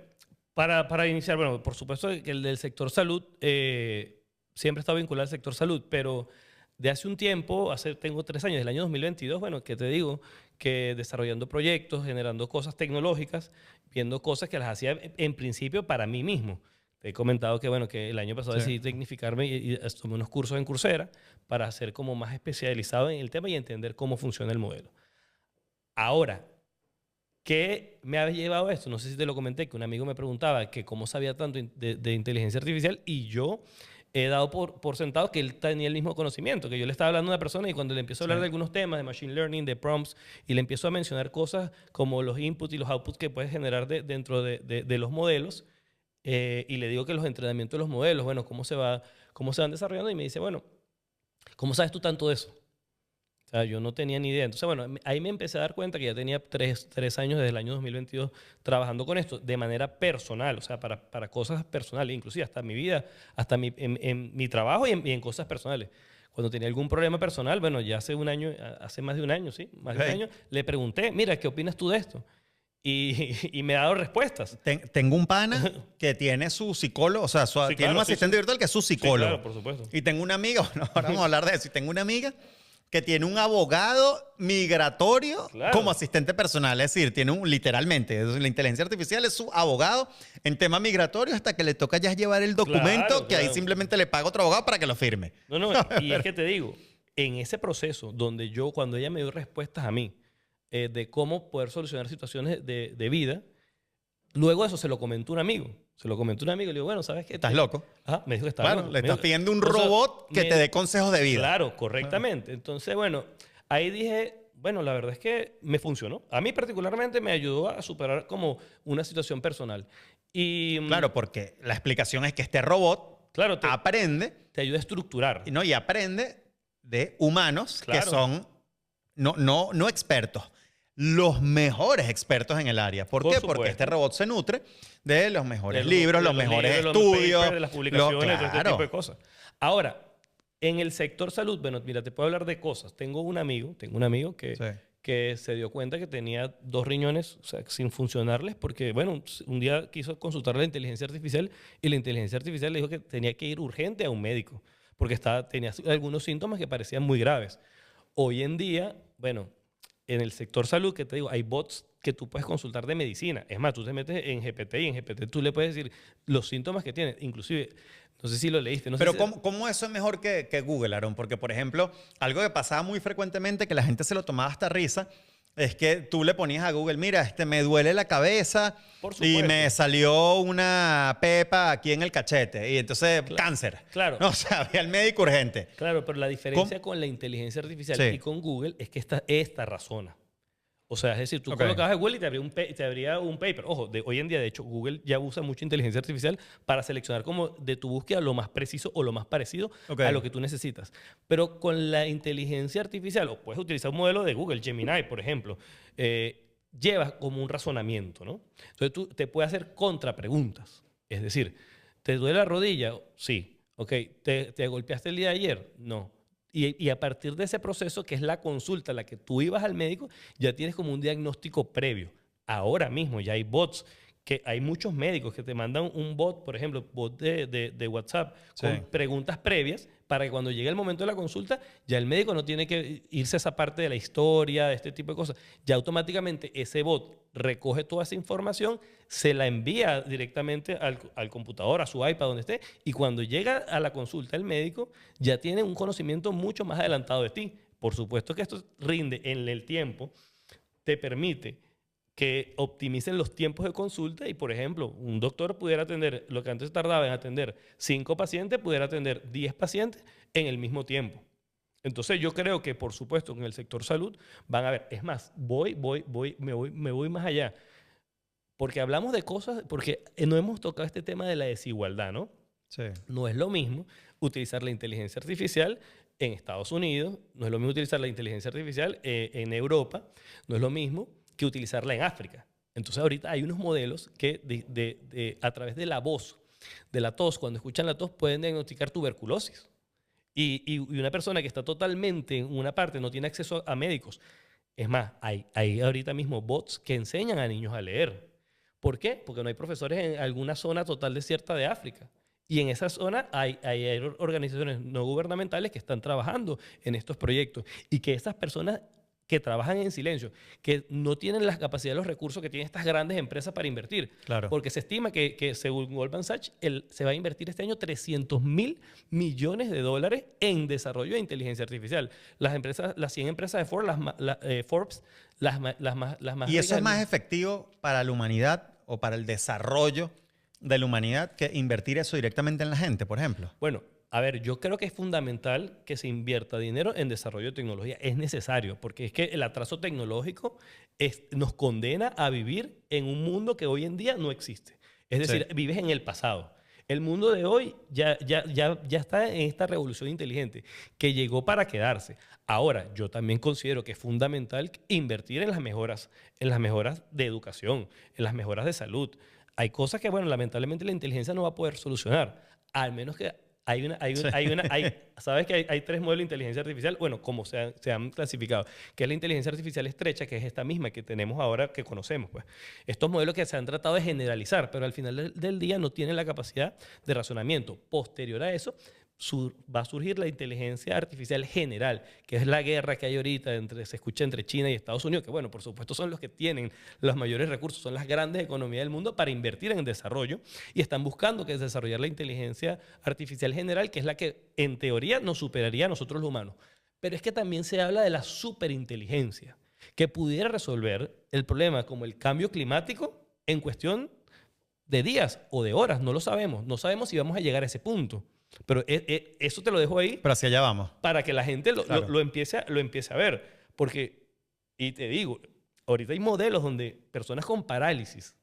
para iniciar, bueno, por supuesto que el del sector salud siempre está vinculado al sector salud, pero de hace un tiempo, tengo 3 años, del año 2022, bueno, que te digo, que desarrollando proyectos, generando cosas tecnológicas, viendo cosas que las hacía en principio para mí mismo. Te he comentado que, bueno, que el año pasado Sí. decidí tecnificarme y tomé unos cursos en Coursera para ser como más especializado en el tema y entender cómo funciona el modelo. Ahora, ¿qué me ha llevado a esto? No sé si te lo comenté, que un amigo me preguntaba que cómo sabía tanto de inteligencia artificial y yo he dado por sentado que él tenía el mismo conocimiento, que yo le estaba hablando a una persona y cuando le empiezo a hablar Sí. de algunos temas de machine learning, de prompts, y le empiezo a mencionar cosas como los inputs y los outputs que puedes generar dentro de los modelos, y le digo que los entrenamientos de los modelos, bueno, cómo se van desarrollando, y me dice, bueno, ¿cómo sabes tú tanto de eso? O sea, yo no tenía ni idea. Entonces, bueno, ahí me empecé a dar cuenta que ya tenía tres años desde el año 2022 trabajando con esto de manera personal, o sea, para cosas personales, inclusive hasta mi vida, hasta en mi trabajo y en cosas personales. Cuando tenía algún problema personal, bueno, ya hace un año, hace más de un año, sí, más de un Ok. año, le pregunté, mira, ¿qué opinas tú de esto? Y me ha dado respuestas. Tengo un pana que tiene su psicólogo, o sea, Sí, tiene un claro, sí, asistente sí. virtual que es su Sí, psicólogo. claro, por supuesto. Y tengo una amiga, bueno, ahora vamos a hablar de eso. Y tengo una amiga que tiene un abogado migratorio Claro. como asistente personal. Es decir, tiene literalmente, la inteligencia artificial es su abogado en tema migratorio hasta que le toca ya llevar el documento, Claro, que ahí claro. simplemente le paga otro abogado para que lo firme. No, no, y es que te digo, en ese proceso donde cuando ella me dio respuestas a mí de cómo poder solucionar situaciones de vida, luego de eso se lo comentó un amigo. Se lo comentó un amigo y le digo, bueno, ¿sabes qué? ¿Estás loco? Ajá, me dijo que estaba Claro, loco. le Me estás dijo- pidiendo un o sea, robot que te dé consejos de vida. Claro, correctamente. Entonces, bueno, ahí dije, bueno, la verdad es que me funcionó. A mí particularmente me ayudó a superar como una situación personal. Y Claro, porque la explicación es que este robot claro, aprende, te ayuda a estructurar. ¿no? Y aprende de humanos que Claro. son no expertos, los mejores expertos en el área. ¿Por Por qué? Porque supuesto. este robot se nutre de los mejores de libros, de los mejores libros, los estudios. papers, de las publicaciones, todo este claro. tipo de cosas. Ahora, en el sector salud, bueno, mira, te puedo hablar de cosas. Tengo un amigo que, Sí. que se dio cuenta que tenía 2 riñones, o sea, sin funcionarles porque, bueno, un día quiso consultar a la inteligencia artificial y la inteligencia artificial le dijo que tenía que ir urgente a un médico porque tenía algunos síntomas que parecían muy graves. Hoy en día, bueno, en el sector salud, que te digo, hay bots que tú puedes consultar de medicina. Es más, tú te metes en GPT y en GPT tú le puedes decir los síntomas que tienes. Inclusive, no sé si lo leíste. No sé Pero si- ¿cómo eso es mejor que Google, Aaron? Porque, por ejemplo, algo que pasaba muy frecuentemente, que la gente se lo tomaba hasta risa, es que tú le ponías a Google, mira, me duele la cabeza Por y supuesto. me salió una pepa aquí en el cachete. Y entonces, cáncer. Claro. No, o sea, había el médico urgente. Claro, pero la diferencia con la inteligencia artificial Sí. y con Google es que esta razona. O sea, es decir, tú Ok. colocabas en Google y te abría un paper. Ojo, hoy en día, de hecho, Google ya usa mucha inteligencia artificial para seleccionar como de tu búsqueda lo más preciso o lo más parecido Ok. a lo que tú necesitas. Pero con la inteligencia artificial, o puedes utilizar un modelo de Google, Gemini, por ejemplo, llevas como un razonamiento, ¿no? Entonces tú te puedes hacer contrapreguntas. Es decir, ¿te duele la rodilla? Sí. Ok. ¿Te golpeaste el día de ayer? No. Y a partir de ese proceso, que es la consulta, la que tú ibas al médico, ya tienes como un diagnóstico previo. Ahora mismo ya hay bots, que hay muchos médicos que te mandan un bot, por ejemplo, bot de WhatsApp, Sí. con preguntas previas, para que cuando llegue el momento de la consulta, ya el médico no tiene que irse a esa parte de la historia, de este tipo de cosas. Ya automáticamente ese bot recoge toda esa información, se la envía directamente al computador, a su iPad, donde esté, y cuando llega a la consulta el médico, ya tiene un conocimiento mucho más adelantado de ti. Por supuesto que esto rinde en el tiempo, te permite que optimicen los tiempos de consulta y, por ejemplo, un doctor pudiera atender, lo que antes tardaba en atender 5 pacientes, pudiera atender 10 pacientes en el mismo tiempo. Entonces yo creo que, por supuesto, en el sector salud van a ver, es más, me voy más allá, porque hablamos de cosas, porque no hemos tocado este tema de la desigualdad, ¿no? Sí. No es lo mismo utilizar la inteligencia artificial en Estados Unidos, no es lo mismo utilizar la inteligencia artificial en Europa, no es lo mismo que utilizarla en África. Entonces ahorita hay unos modelos que a través de la voz, de la tos, cuando escuchan la tos pueden diagnosticar tuberculosis. Y una persona que está totalmente en una parte no tiene acceso a médicos. Es más, hay ahorita mismo bots que enseñan a niños a leer. ¿Por qué? Porque no hay profesores en alguna zona total desierta de África. Y en esa zona hay organizaciones no gubernamentales que están trabajando en estos proyectos y que esas personas que trabajan en silencio, que no tienen las capacidades, los recursos que tienen estas grandes empresas para invertir. Claro. Porque se estima que según Goldman Sachs, se va a invertir este año $300.000 millones en desarrollo de inteligencia artificial. Las 100 empresas de Forbes, las más ¿Y eso ricas es más efectivo para la humanidad o para el desarrollo de la humanidad que invertir eso directamente en la gente, por ejemplo? Bueno, a ver, yo creo que es fundamental que se invierta dinero en desarrollo de tecnología. Es necesario, porque es que el atraso tecnológico nos condena a vivir en un mundo que hoy en día no existe. Es decir, vives en el pasado. El mundo de hoy ya está en esta revolución inteligente que llegó para quedarse. Ahora, yo también considero que es fundamental invertir en las mejoras de educación, en las mejoras de salud. Hay cosas que, bueno, lamentablemente la inteligencia no va a poder solucionar, al menos que ¿sabes que hay 3 modelos de inteligencia artificial? Bueno, como se han clasificado, que es la inteligencia artificial estrecha, que es esta misma que tenemos ahora, que conocemos, pues. Estos modelos que se han tratado de generalizar, pero al final del día no tienen la capacidad de razonamiento. Posterior a eso, va a surgir la inteligencia artificial general, que es la guerra que hay ahorita se escucha entre China y Estados Unidos, que bueno, por supuesto son los que tienen los mayores recursos, son las grandes economías del mundo para invertir en desarrollo y están buscando que desarrollar la inteligencia artificial general, que es la que en teoría nos superaría a nosotros los humanos. Pero es que también se habla de la superinteligencia, que pudiera resolver el problema como el cambio climático en cuestión de días o de horas, no lo sabemos. No sabemos si vamos a llegar a ese punto. Pero eso te lo dejo ahí. Pero hacia allá vamos. Para que la gente Claro. lo empiece a ver. Porque, y te digo, ahorita hay modelos donde personas con parálisis,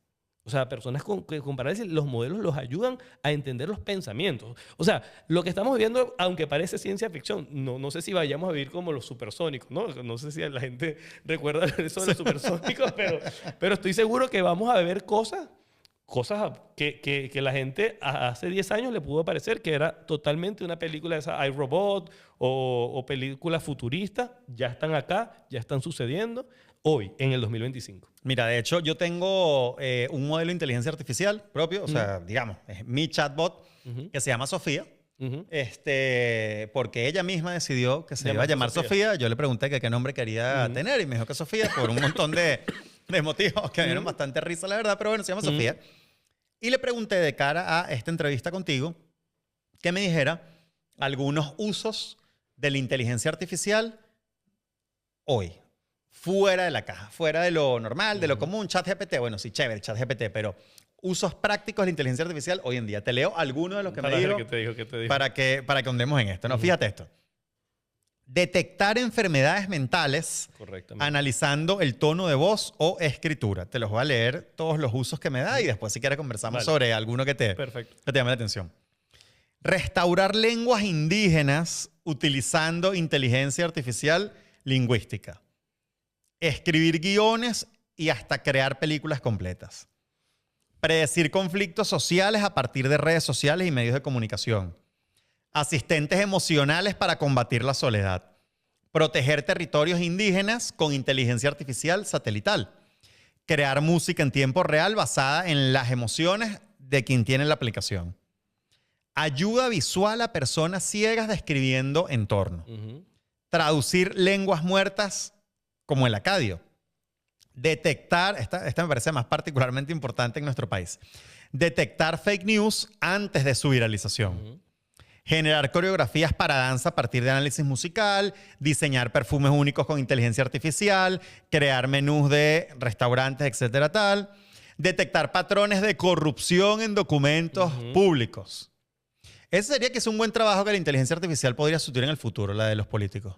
o sea, personas con parálisis, los modelos los ayudan a entender los pensamientos. O sea, lo que estamos viendo, aunque parece ciencia ficción, no sé si vayamos a vivir como los supersónicos, ¿no? No sé si la gente recuerda eso de los supersónicos, pero estoy seguro que vamos a ver cosas que la gente hace 10 años le pudo parecer que era totalmente una película de esa iRobot o película futurista. Ya están acá, ya están sucediendo hoy, en el 2025. Mira, de hecho, yo tengo un modelo de inteligencia artificial propio, o sea, digamos, es mi chatbot, que se llama Sofía. Porque ella misma decidió que se iba a llamar Sofía. Yo le pregunté que qué nombre quería tener y me dijo que Sofía, por un montón de motivos que me dieron bastante risa, la verdad, pero bueno, se llama Sofía. Y le pregunté de cara a esta entrevista contigo que me dijera algunos usos de la inteligencia artificial hoy, fuera de la caja, fuera de lo normal, de lo común. ChatGPT, bueno, sí, chévere, ChatGPT, pero usos prácticos de la inteligencia artificial hoy en día. Te leo algunos de los que me dijo, ¿Qué te dijo? para que andemos en esto. No, fíjate esto. Detectar enfermedades mentales analizando el tono de voz o escritura. Te los voy a leer todos los usos que me da y después si quieres conversamos sobre alguno que te llame la atención. Restaurar lenguas indígenas utilizando inteligencia artificial lingüística. Escribir guiones y hasta crear películas completas. Predecir conflictos sociales a partir de redes sociales y medios de comunicación. Asistentes emocionales para combatir la soledad. Proteger territorios indígenas con inteligencia artificial satelital. Crear música en tiempo real basada en las emociones de quien tiene la aplicación. Ayuda visual a personas ciegas describiendo entorno. Traducir lenguas muertas como el acadio. Detectar, esta me parece más particularmente importante en nuestro país. Detectar fake news antes de su viralización. Generar coreografías para danza a partir de análisis musical, diseñar perfumes únicos con inteligencia artificial, crear menús de restaurantes, etcétera, tal. Detectar patrones de corrupción en documentos públicos. Ese sería que es un buen trabajo que la inteligencia artificial podría sustituir en el futuro, la de los políticos.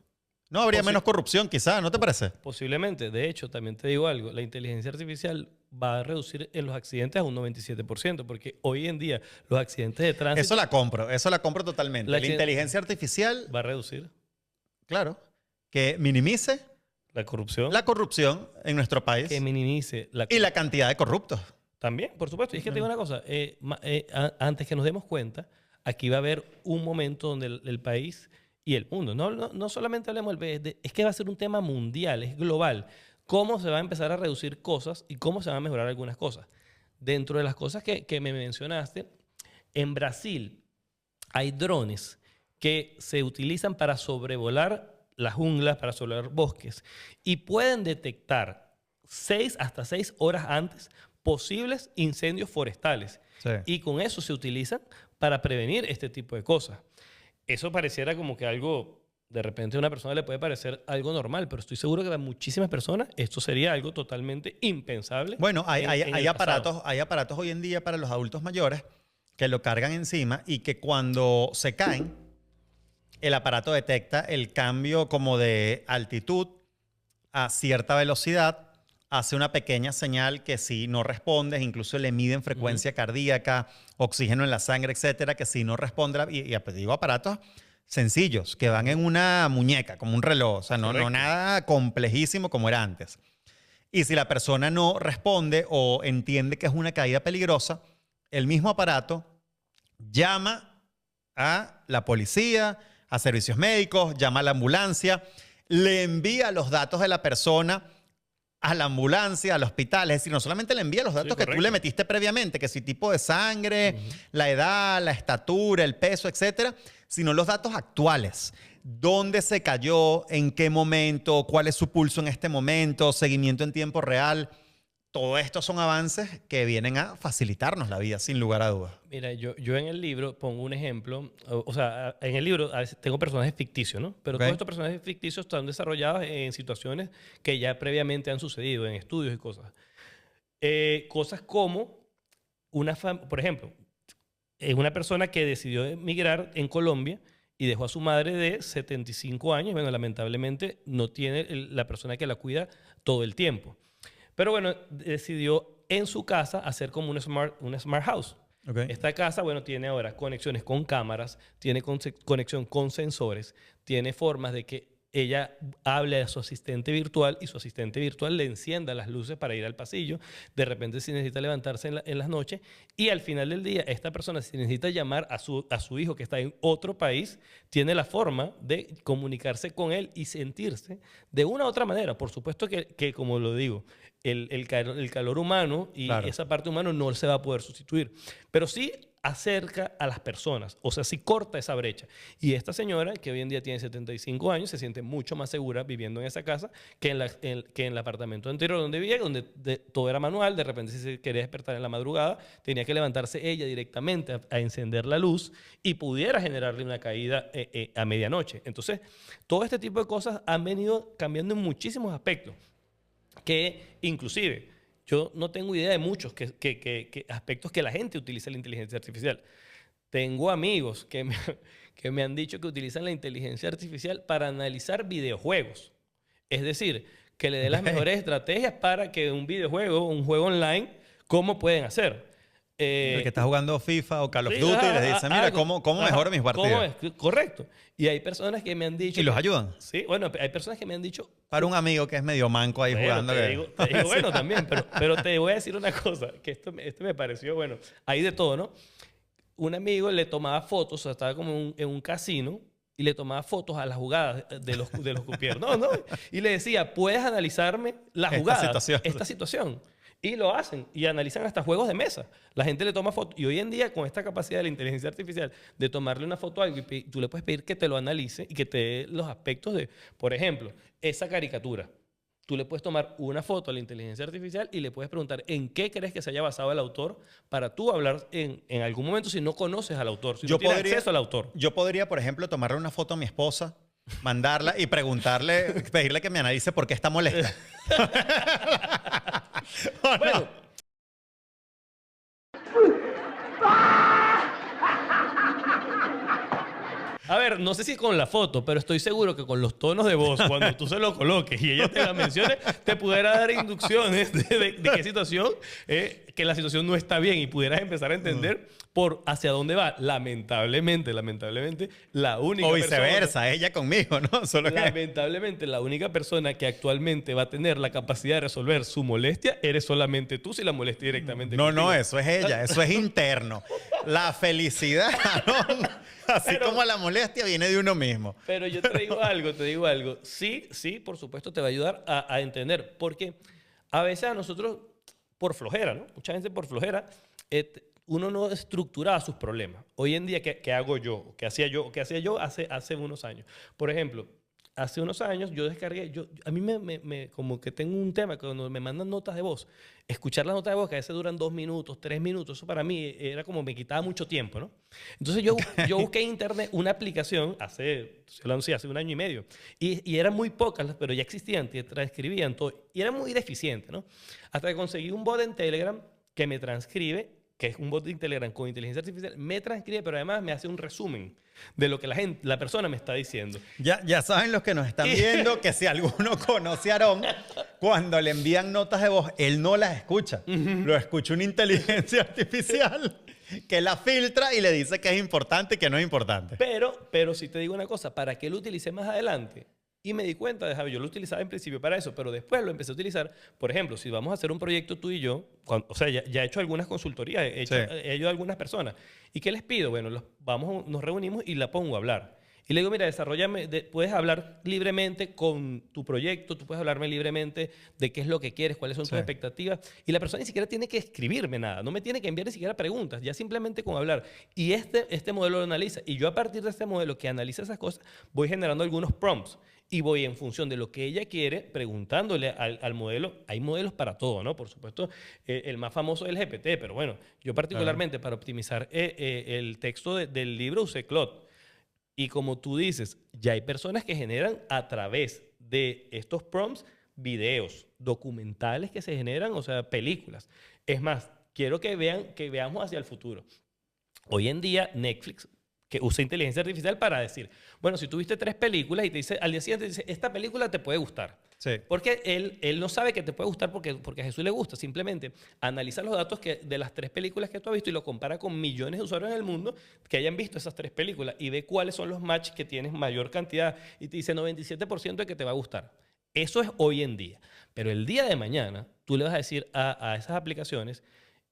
No, habría menos corrupción quizás, ¿no te parece? Posiblemente. De hecho, también te digo algo. La inteligencia artificial va a reducir en los accidentes a un 97%, porque hoy en día los accidentes de tránsito... Eso la compro totalmente. La inteligencia artificial... Va a reducir. Claro. Que minimice... La corrupción. La corrupción en nuestro país. Que minimice y la cantidad de corruptos. También, por supuesto. Y es que te digo una cosa. Antes que nos demos cuenta, aquí va a haber un momento donde el país... y el mundo. No solamente hablemos del PSD, es que va a ser un tema mundial, es global. Cómo se va a empezar a reducir cosas y cómo se van a mejorar algunas cosas. Dentro de las cosas que me mencionaste, en Brasil hay drones que se utilizan para sobrevolar las junglas, para sobrevolar bosques, y pueden detectar hasta 6 horas antes posibles incendios forestales. Sí. Y con eso se utilizan para prevenir este tipo de cosas. Eso pareciera como que algo, de repente a una persona le puede parecer algo normal, pero estoy seguro que para muchísimas personas esto sería algo totalmente impensable. Bueno, en el pasado. hay aparatos hoy en día para los adultos mayores que lo cargan encima y que cuando se caen, el aparato detecta el cambio como de altitud a cierta velocidad, hace una pequeña señal que si no respondes, incluso le miden frecuencia cardíaca, oxígeno en la sangre, etcétera, que si no responde, pues digo aparatos sencillos, que van en una muñeca, como un reloj, o sea, no nada complejísimo como era antes. Y si la persona no responde o entiende que es una caída peligrosa, el mismo aparato llama a la policía, a servicios médicos, llama a la ambulancia, le envía los datos de la persona a la ambulancia, al hospital. Es decir, no solamente le envía los datos que tú le metiste previamente, que si tipo de sangre, la edad, la estatura, el peso, etcétera, sino los datos actuales. ¿Dónde se cayó? ¿En qué momento? ¿Cuál es su pulso en este momento? ¿Seguimiento en tiempo real? Todo esto son avances que vienen a facilitarnos la vida, sin lugar a dudas. Mira, yo en el libro pongo un ejemplo, o sea, en el libro a veces tengo personajes ficticios, ¿no? Pero todos estos personajes ficticios están desarrollados en situaciones que ya previamente han sucedido, en estudios y cosas. Cosas como, por ejemplo, una persona que decidió emigrar en Colombia y dejó a su madre de 75 años. Bueno, lamentablemente no tiene la persona que la cuida todo el tiempo. Pero bueno, decidió en su casa hacer como una smart house. Okay. Esta casa, bueno, tiene ahora conexiones con cámaras, tiene conexión con sensores, tiene formas de que ella hable a su asistente virtual y su asistente virtual le encienda las luces para ir al pasillo. De repente, si necesita levantarse en las noches, y al final del día, esta persona, si necesita llamar a su hijo que está en otro país, tiene la forma de comunicarse con él y sentirse de una u otra manera. Por supuesto que como lo digo, el calor humano y esa parte humana no se va a poder sustituir, pero sí acerca a las personas, o sea, sí corta esa brecha. Y esta señora, que hoy en día tiene 75 años, se siente mucho más segura viviendo en esa casa que en el apartamento anterior donde vivía, donde todo era manual. De repente, si se quería despertar en la madrugada, tenía que levantarse ella directamente a encender la luz y pudiera generarle una caída a medianoche. Entonces, todo este tipo de cosas han venido cambiando en muchísimos aspectos, que inclusive yo no tengo idea de muchos aspectos que la gente utiliza la inteligencia artificial. Tengo amigos que me han dicho que utilizan la inteligencia artificial para analizar videojuegos. Es decir, que le dé las mejores estrategias para que un videojuego, un juego online, ¿cómo pueden hacer? El que está jugando FIFA o Call of Duty les dice, mira, ¿cómo mejoro mis partidos? Correcto. Y hay personas que me han dicho... ¿Y los ayudan? Sí, bueno, hay personas que me han dicho... Para un amigo que es medio manco ahí jugando. Te digo, bueno, también, pero te voy a decir una cosa, que esto me pareció, bueno, hay de todo, ¿no? Un amigo le tomaba fotos, o sea, estaba como en un casino, y le tomaba fotos a las jugadas de los cupieros. No, y le decía, ¿puedes analizarme la jugada? Esta situación. Y lo hacen y analizan hasta juegos de mesa. La gente le toma fotos. Y hoy en día, con esta capacidad de la inteligencia artificial de tomarle una foto a algo, y tú le puedes pedir que te lo analice y que te dé los aspectos de, por ejemplo, esa caricatura. Tú le puedes tomar una foto a la inteligencia artificial y le puedes preguntar en qué crees que se haya basado el autor para tú hablar en algún momento si no conoces al autor, si no tienes acceso al autor. Yo podría, por ejemplo, tomarle una foto a mi esposa, mandarla y pedirle que me analice por qué está molesta. Bueno. A ver, no sé si con la foto, pero estoy seguro que con los tonos de voz, cuando tú se lo coloques y ella te la mencione, te pudiera dar inducciones de qué situación, que la situación no está bien y pudieras empezar a entender por hacia dónde va. Lamentablemente, la única persona... O viceversa, ella conmigo, ¿no? Lamentablemente, la única persona que actualmente va a tener la capacidad de resolver su molestia eres solamente tú, si la molestia directamente contigo. No, eso es ella, eso es interno. La felicidad, ¿no? Así como la molestia viene de uno mismo. Pero yo te digo algo. Sí, por supuesto, te va a ayudar a entender. Porque a veces a nosotros, por flojera, ¿no? Mucha gente por flojera, uno no estructura sus problemas. Hoy en día, ¿qué hago yo? ¿Qué hacía yo hace unos años? Por ejemplo, hace unos años yo descargué, a mí como que tengo un tema, que cuando me mandan notas de voz, escuchar las notas de voz que a veces duran 2 minutos, 3 minutos, eso para mí era como me quitaba mucho tiempo, ¿no? Entonces yo busqué en internet una aplicación hace 1 año y medio, y eran muy pocas, pero ya existían, te transcribían todo, y era muy deficiente, ¿no? Hasta que conseguí un bot en Telegram que me transcribe, que es un bot de Telegram con inteligencia artificial, me transcribe, pero además me hace un resumen de lo que la persona me está diciendo. Ya saben los que nos están viendo que si alguno conoce a Aarón, cuando le envían notas de voz, él no las escucha. Lo escucha una inteligencia artificial que la filtra y le dice que es importante y que no es importante. Pero si te digo una cosa, ¿para qué lo utilicé más adelante? Y me di cuenta de, Javi, yo lo utilizaba en principio para eso, pero después lo empecé a utilizar, por ejemplo, si vamos a hacer un proyecto tú y yo, o sea, ya he hecho algunas consultorías, he ayudado a algunas personas. ¿Y qué les pido? Bueno, nos reunimos y la pongo a hablar. Y le digo, mira, puedes hablar libremente con tu proyecto, tú puedes hablarme libremente de qué es lo que quieres, cuáles son tus expectativas. Y la persona ni siquiera tiene que escribirme nada, no me tiene que enviar ni siquiera preguntas, ya simplemente con hablar. Y este modelo lo analiza. Y yo a partir de este modelo que analiza esas cosas, voy generando algunos prompts. Y voy en función de lo que ella quiere, preguntándole al modelo. Hay modelos para todo, ¿no? Por supuesto, el más famoso es el GPT, pero bueno, yo particularmente para optimizar el texto del libro usé Claude. Y como tú dices, ya hay personas que generan a través de estos prompts videos, documentales que se generan, o sea, películas. Es más, quiero que veamos hacia el futuro. Hoy en día, Netflix, que usa inteligencia artificial para decir, bueno, si tuviste 3 películas y te dice, al día siguiente te dice, esta película te puede gustar. Sí. Porque él no sabe que te puede gustar porque a Jesús le gusta. Simplemente analiza los datos de las 3 películas que tú has visto y lo compara con millones de usuarios en el mundo que hayan visto esas 3 películas y ve cuáles son los matches que tienes mayor cantidad y te dice 97% de que te va a gustar. Eso es hoy en día. Pero el día de mañana tú le vas a decir a esas aplicaciones,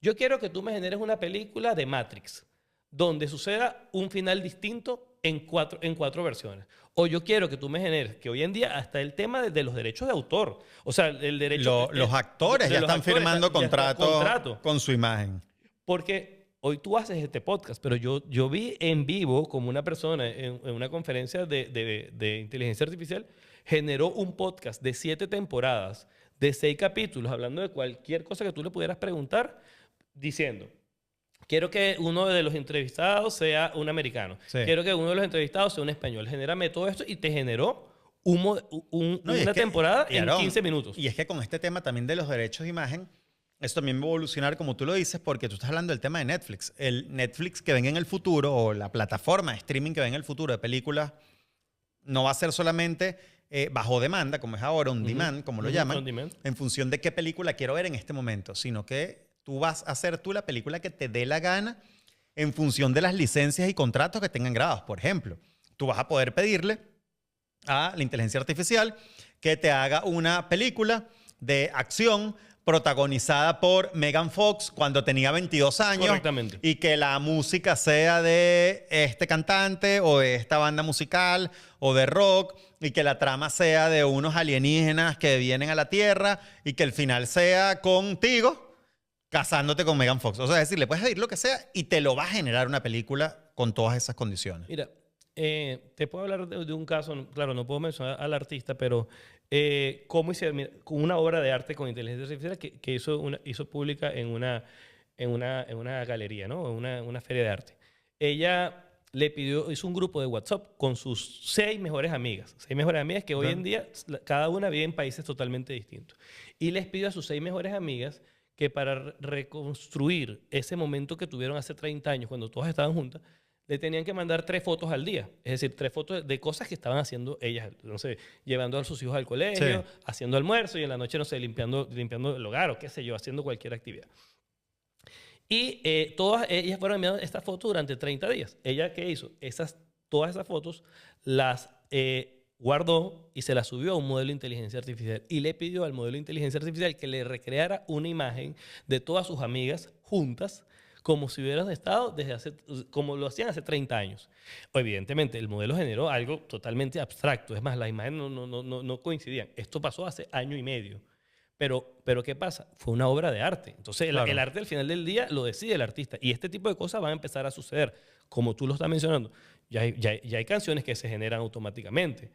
yo quiero que tú me generes una película de Matrix donde suceda un final distinto en cuatro versiones. O yo quiero que tú me generes, que hoy en día hasta el tema de los derechos de autor, o sea, el derecho... Los actores ya están firmando contrato con su imagen. Porque hoy tú haces este podcast, pero yo vi en vivo como una persona en una conferencia de inteligencia artificial generó un podcast de 7 temporadas, de 6 capítulos, hablando de cualquier cosa que tú le pudieras preguntar, diciendo... Quiero que uno de los entrevistados sea un americano. Sí. Quiero que uno de los entrevistados sea un español. Genérame todo esto y te generó una temporada en 15 minutos. Y es que con este tema también de los derechos de imagen, eso también va a evolucionar, como tú lo dices, porque tú estás hablando del tema de Netflix. El Netflix que venga en el futuro, o la plataforma de streaming que venga en el futuro de películas, no va a ser solamente bajo demanda, como es ahora, on demand, como lo llaman, en función de qué película quiero ver en este momento, sino que tú vas a hacer la película que te dé la gana en función de las licencias y contratos que tengan grabados. Por ejemplo, tú vas a poder pedirle a la inteligencia artificial que te haga una película de acción protagonizada por Megan Fox cuando tenía 22 años. Correctamente. Y que la música sea de este cantante o de esta banda musical o de rock, y que la trama sea de unos alienígenas que vienen a la Tierra y que el final sea contigo casándote con Megan Fox. O sea, es decir, le puedes pedir lo que sea y te lo va a generar una película con todas esas condiciones. Mira, te puedo hablar de un caso, claro, no puedo mencionar al artista, pero cómo hicieron, mira, con una obra de arte con inteligencia artificial que hizo pública en una galería, ¿no? En una feria de arte. Ella hizo un grupo de WhatsApp con sus 6 mejores amigas. 6 mejores amigas que hoy en día cada una vive en países totalmente distintos. Y les pidió a sus 6 mejores amigas que para reconstruir ese momento que tuvieron hace 30 años, cuando todas estaban juntas, le tenían que mandar 3 fotos al día. Es decir, 3 fotos de cosas que estaban haciendo ellas. No sé, llevando a sus hijos al colegio, haciendo almuerzo y en la noche, no sé, limpiando el hogar o qué sé yo, haciendo cualquier actividad. Y todas ellas fueron enviando estas fotos durante 30 días. ¿Ella qué hizo? Todas esas fotos las guardó y se las subió a un modelo de inteligencia artificial y le pidió al modelo de inteligencia artificial que le recreara una imagen de todas sus amigas juntas como si hubieran estado como lo hacían hace 30 años. Evidentemente, el modelo generó algo totalmente abstracto. Es más, las imágenes no coincidían. Esto pasó hace 1 año y medio. Pero ¿qué pasa? Fue una obra de arte. Entonces, claro, el arte al final del día lo decide el artista. Y este tipo de cosas van a empezar a suceder. Como tú lo estás mencionando, ya hay canciones que se generan automáticamente.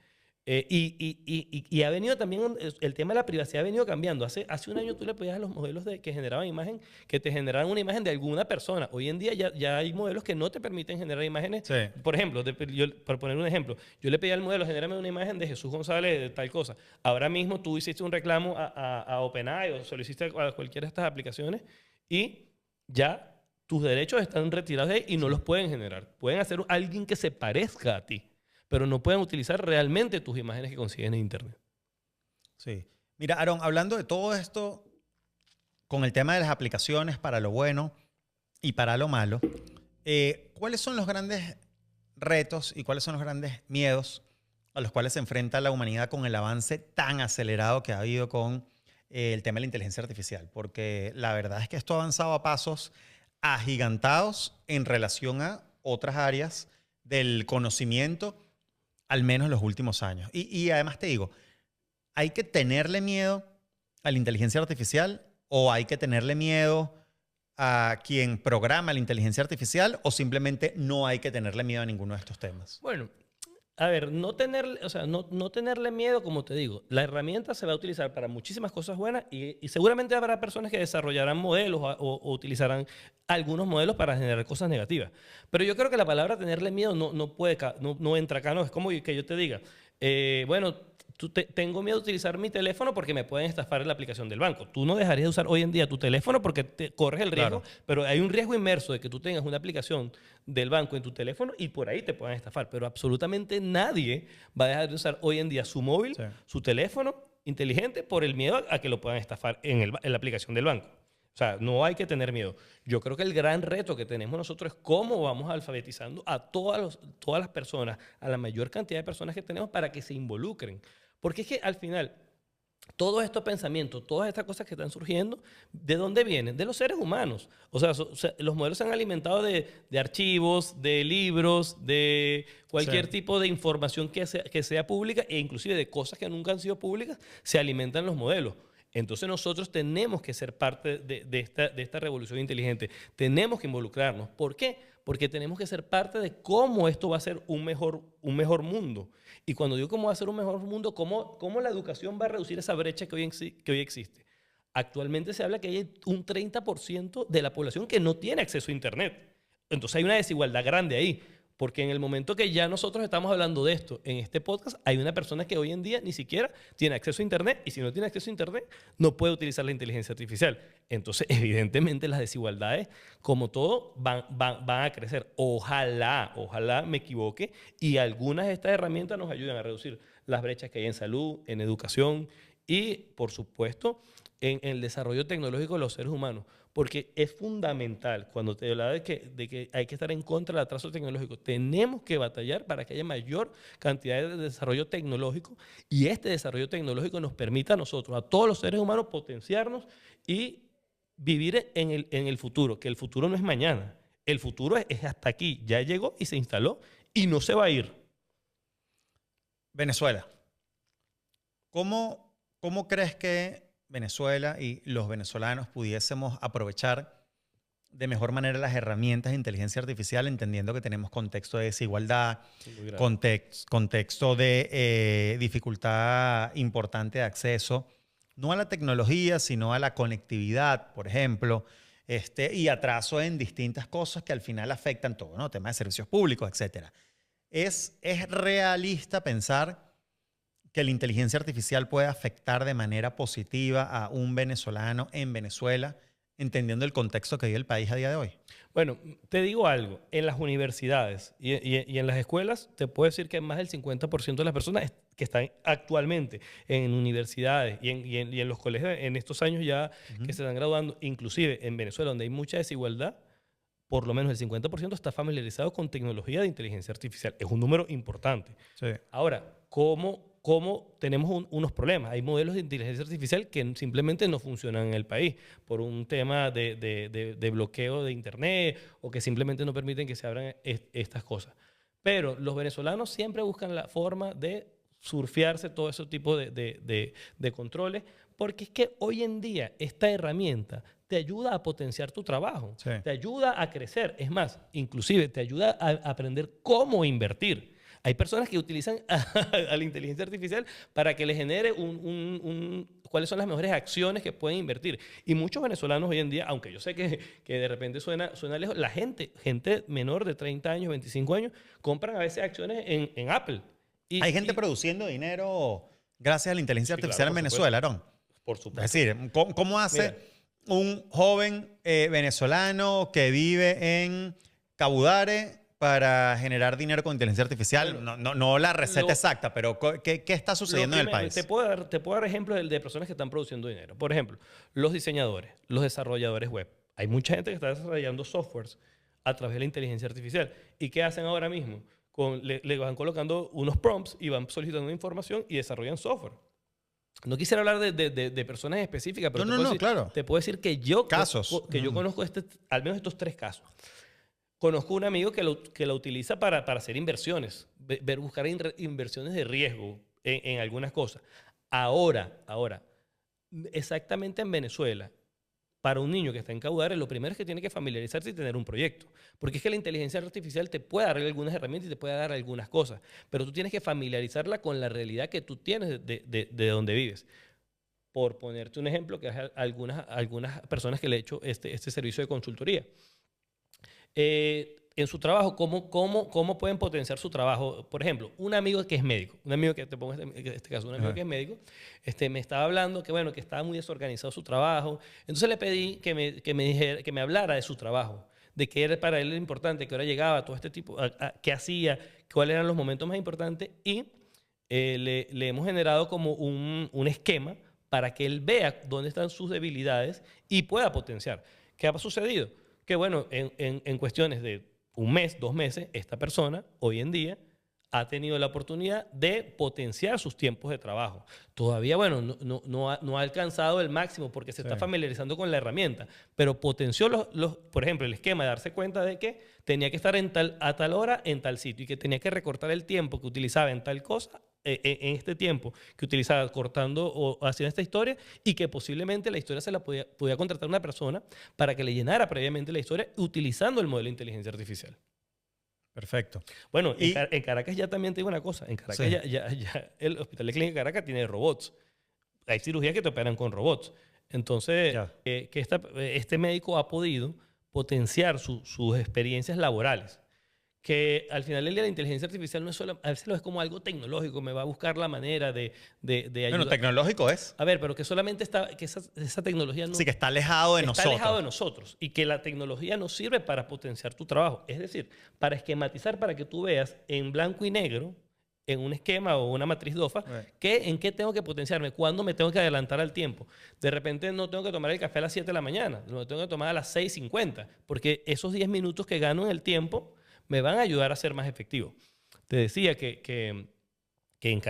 Y ha venido también, el tema de la privacidad ha venido cambiando. Hace un año tú le pedías a los modelos que generaban imagen, que te generaran una imagen de alguna persona. Hoy en día ya hay modelos que no te permiten generar imágenes. Sí. Por ejemplo, para poner un ejemplo, yo le pedí al modelo, genérame una imagen de Jesús González de tal cosa. Ahora mismo tú hiciste un reclamo a OpenAI o se lo hiciste a cualquiera de estas aplicaciones y ya tus derechos están retirados de ahí y no los pueden generar. Pueden hacer alguien que se parezca a ti, pero no pueden utilizar realmente tus imágenes que consiguen en Internet. Sí. Mira, Aaron, hablando de todo esto, con el tema de las aplicaciones para lo bueno y para lo malo, ¿cuáles son los grandes retos y cuáles son los grandes miedos a los cuales se enfrenta la humanidad con el avance tan acelerado que ha habido con el tema de la inteligencia artificial? Porque la verdad es que esto ha avanzado a pasos agigantados en relación a otras áreas del conocimiento, al menos en los últimos años. Y además te digo, ¿hay que tenerle miedo a la inteligencia artificial o hay que tenerle miedo a quien programa la inteligencia artificial o simplemente no hay que tenerle miedo a ninguno de estos temas? Bueno, a ver, no tenerle miedo, como te digo. La herramienta se va a utilizar para muchísimas cosas buenas y seguramente habrá personas que desarrollarán modelos o utilizarán algunos modelos para generar cosas negativas. Pero yo creo que la palabra tenerle miedo no entra acá. No, es como que yo te diga, bueno, tengo miedo de utilizar mi teléfono porque me pueden estafar en la aplicación del banco. Tú no dejarías de usar hoy en día tu teléfono porque te corres el riesgo, Claro. pero hay un riesgo inmerso de que tú tengas una aplicación del banco en tu teléfono y por ahí te puedan estafar. Pero absolutamente nadie va a dejar de usar hoy en día su móvil, Sí. su teléfono inteligente por el miedo a que lo puedan estafar en la aplicación del banco. O sea, no hay que tener miedo. Yo creo que el gran reto que tenemos nosotros es cómo vamos alfabetizando a todas las personas, a la mayor cantidad de personas que tenemos para que se involucren. Porque es que al final, todos estos pensamientos, todas estas cosas que están surgiendo, ¿de dónde vienen? De los seres humanos. O sea, los modelos se han alimentado de archivos, de libros, de cualquier Sí. tipo de información que sea pública e inclusive de cosas que nunca han sido públicas, se alimentan los modelos. Entonces nosotros tenemos que ser parte de esta revolución inteligente. Tenemos que involucrarnos. ¿Por qué? Porque tenemos que ser parte de cómo esto va a ser un mejor mundo. Y cuando digo cómo va a ser un mejor mundo, cómo la educación va a reducir esa brecha que hoy existe. Actualmente se habla que hay un 30% de la población que no tiene acceso a Internet. Entonces hay una desigualdad grande ahí. Porque en el momento que ya nosotros estamos hablando de esto en este podcast, hay una persona que hoy en día ni siquiera tiene acceso a Internet y si no tiene acceso a Internet no puede utilizar la inteligencia artificial. Entonces, evidentemente, las desigualdades, como todo, van a crecer. Ojalá me equivoque y algunas de estas herramientas nos ayuden a reducir las brechas que hay en salud, en educación y, por supuesto, en el desarrollo tecnológico de los seres humanos. Porque es fundamental, cuando te hablaba de que hay que estar en contra del atraso tecnológico, tenemos que batallar para que haya mayor cantidad de desarrollo tecnológico y este desarrollo tecnológico nos permita a nosotros, a todos los seres humanos, potenciarnos y vivir en el futuro, que el futuro no es mañana, el futuro es hasta aquí, ya llegó y se instaló y no se va a ir. Venezuela. ¿Cómo crees que Venezuela y los venezolanos pudiésemos aprovechar de mejor manera las herramientas de inteligencia artificial, entendiendo que tenemos contexto de desigualdad, contexto de dificultad importante de acceso, no a la tecnología, sino a la conectividad, por ejemplo, y atraso en distintas cosas que al final afectan todo, ¿no? Temas de servicios públicos, etcétera. ¿Es realista pensar que la inteligencia artificial puede afectar de manera positiva a un venezolano en Venezuela, entendiendo el contexto que vive el país a día de hoy? Bueno, te digo algo, en las universidades y en las escuelas te puedo decir que más del 50% de las personas que están actualmente en universidades y en los colegios en estos años ya que se están graduando, inclusive en Venezuela, donde hay mucha desigualdad, por lo menos el 50% está familiarizado con tecnología de inteligencia artificial. Es un número importante. Sí. Ahora, ¿cómo tenemos unos problemas? Hay modelos de inteligencia artificial que simplemente no funcionan en el país por un tema de bloqueo de Internet o que simplemente no permiten que se abran estas cosas. Pero los venezolanos siempre buscan la forma de surfearse todo ese tipo de controles, porque es que hoy en día esta herramienta te ayuda a potenciar tu trabajo, Sí. te ayuda a crecer, es más, inclusive te ayuda a aprender cómo invertir. Hay personas que utilizan a la inteligencia artificial para que le genere cuáles son las mejores acciones que pueden invertir. Y muchos venezolanos hoy en día, aunque yo sé que de repente suena lejos, la gente menor de 30 años, 25 años, compran a veces acciones en Apple. Hay gente produciendo dinero gracias a la inteligencia Sí, artificial claro, en por Venezuela, supuesto. Aarón. Por Es supuesto. decir, ¿cómo hace un joven venezolano que vive en Cabudare para generar dinero con inteligencia artificial? Bueno, No la receta lo- exacta, pero ¿qué está sucediendo en el país? Te puedo dar ejemplos de personas que están produciendo dinero. Por ejemplo, los diseñadores, los desarrolladores web. Hay mucha gente que está desarrollando softwares a través de la inteligencia artificial. ¿Y qué hacen ahora mismo? Le van colocando unos prompts y van solicitando información y desarrollan software. No quisiera hablar de personas específicas, pero Claro. te puedo decir que yo Casos. conozco al menos estos 3 casos. Conozco un amigo que lo utiliza para hacer inversiones, buscar inversiones de riesgo en algunas cosas. Ahora, exactamente en Venezuela, para un niño que está en Caudare, lo primero es que tiene que familiarizarse y tener un proyecto. Porque es que la inteligencia artificial te puede dar algunas herramientas y te puede dar algunas cosas, pero tú tienes que familiarizarla con la realidad que tú tienes de donde vives. Por ponerte un ejemplo, que hay algunas personas que le he hecho este servicio de consultoría. En su trabajo, ¿cómo pueden potenciar su trabajo? Por ejemplo, un amigo que es médico, un amigo que te pongo este caso, un amigo que es médico, me estaba hablando que estaba muy desorganizado su trabajo. Entonces le pedí que me hablara de su trabajo, de qué era para él importante, qué hora llegaba, todo este tipo, qué hacía, cuáles eran los momentos más importantes y le hemos generado como un esquema para que él vea dónde están sus debilidades y pueda potenciar. ¿Qué ha sucedido? Que bueno, en cuestiones de 1 mes, 2 meses, esta persona hoy en día ha tenido la oportunidad de potenciar sus tiempos de trabajo. Todavía, bueno, no ha alcanzado el máximo porque se está familiarizando con la herramienta, pero potenció, por ejemplo, el esquema de darse cuenta de que tenía que estar a tal hora en tal sitio y que tenía que recortar el tiempo que utilizaba en tal cosa en este tiempo que utilizaba cortando o haciendo esta historia y que posiblemente la historia se la podía contratar una persona para que le llenara previamente la historia utilizando el modelo de inteligencia artificial. Perfecto. Bueno, en Caracas ya también te digo una cosa. En Caracas ya el Hospital de Clínica de Caracas tiene robots. Hay cirugías que te operan con robots. Entonces, este médico ha podido potenciar sus experiencias laborales. Que al final del día la inteligencia artificial no es solo, a veces lo es como algo tecnológico, me va a buscar la manera de ayudar. Bueno, tecnológico es. A ver, pero que solamente esa tecnología no... Sí, que está alejado de nosotros. Está alejado de nosotros y que la tecnología nos sirve para potenciar tu trabajo. Es decir, para esquematizar, para que tú veas en blanco y negro, en un esquema o una matriz DOFA, en qué tengo que potenciarme, cuándo me tengo que adelantar al tiempo. De repente no tengo que tomar el café a las 7 de la mañana, lo tengo que tomar a las 6:50, porque esos 10 minutos que gano en el tiempo me van a ayudar a ser más efectivo. Te decía que en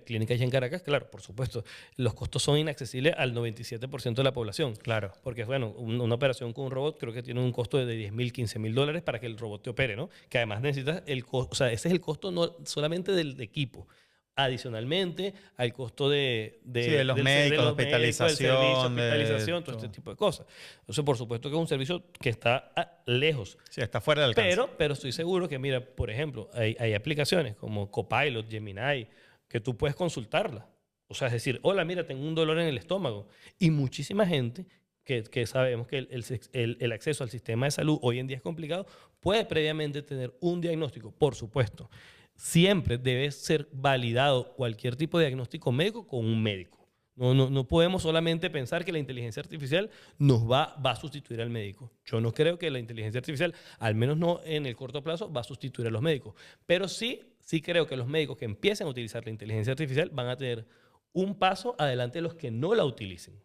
clínicas ya en Caracas, claro, por supuesto, los costos son inaccesibles al 97% de la población. Claro. Porque, bueno, una operación con un robot creo que tiene un costo de $10,000, $15,000 para que el robot te opere, ¿no? Que además necesitas o sea, ese es el costo no solamente del equipo. Adicionalmente, al costo de los médicos, hospitalización, todo este tipo de cosas. Entonces, por supuesto que es un servicio que está lejos. Sí, está fuera del alcance. Pero estoy seguro que, mira, por ejemplo, hay aplicaciones como Copilot, Gemini, que tú puedes consultarla. O sea, es decir, hola, mira, tengo un dolor en el estómago. Y muchísima gente que sabemos que el acceso al sistema de salud hoy en día es complicado, puede previamente tener un diagnóstico, por supuesto. Siempre debe ser validado cualquier tipo de diagnóstico médico con un médico. No podemos solamente pensar que la inteligencia artificial nos va a sustituir al médico. Yo no creo que la inteligencia artificial, al menos no en el corto plazo, va a sustituir a los médicos. Pero sí creo que los médicos que empiecen a utilizar la inteligencia artificial van a tener un paso adelante de los que no la utilicen.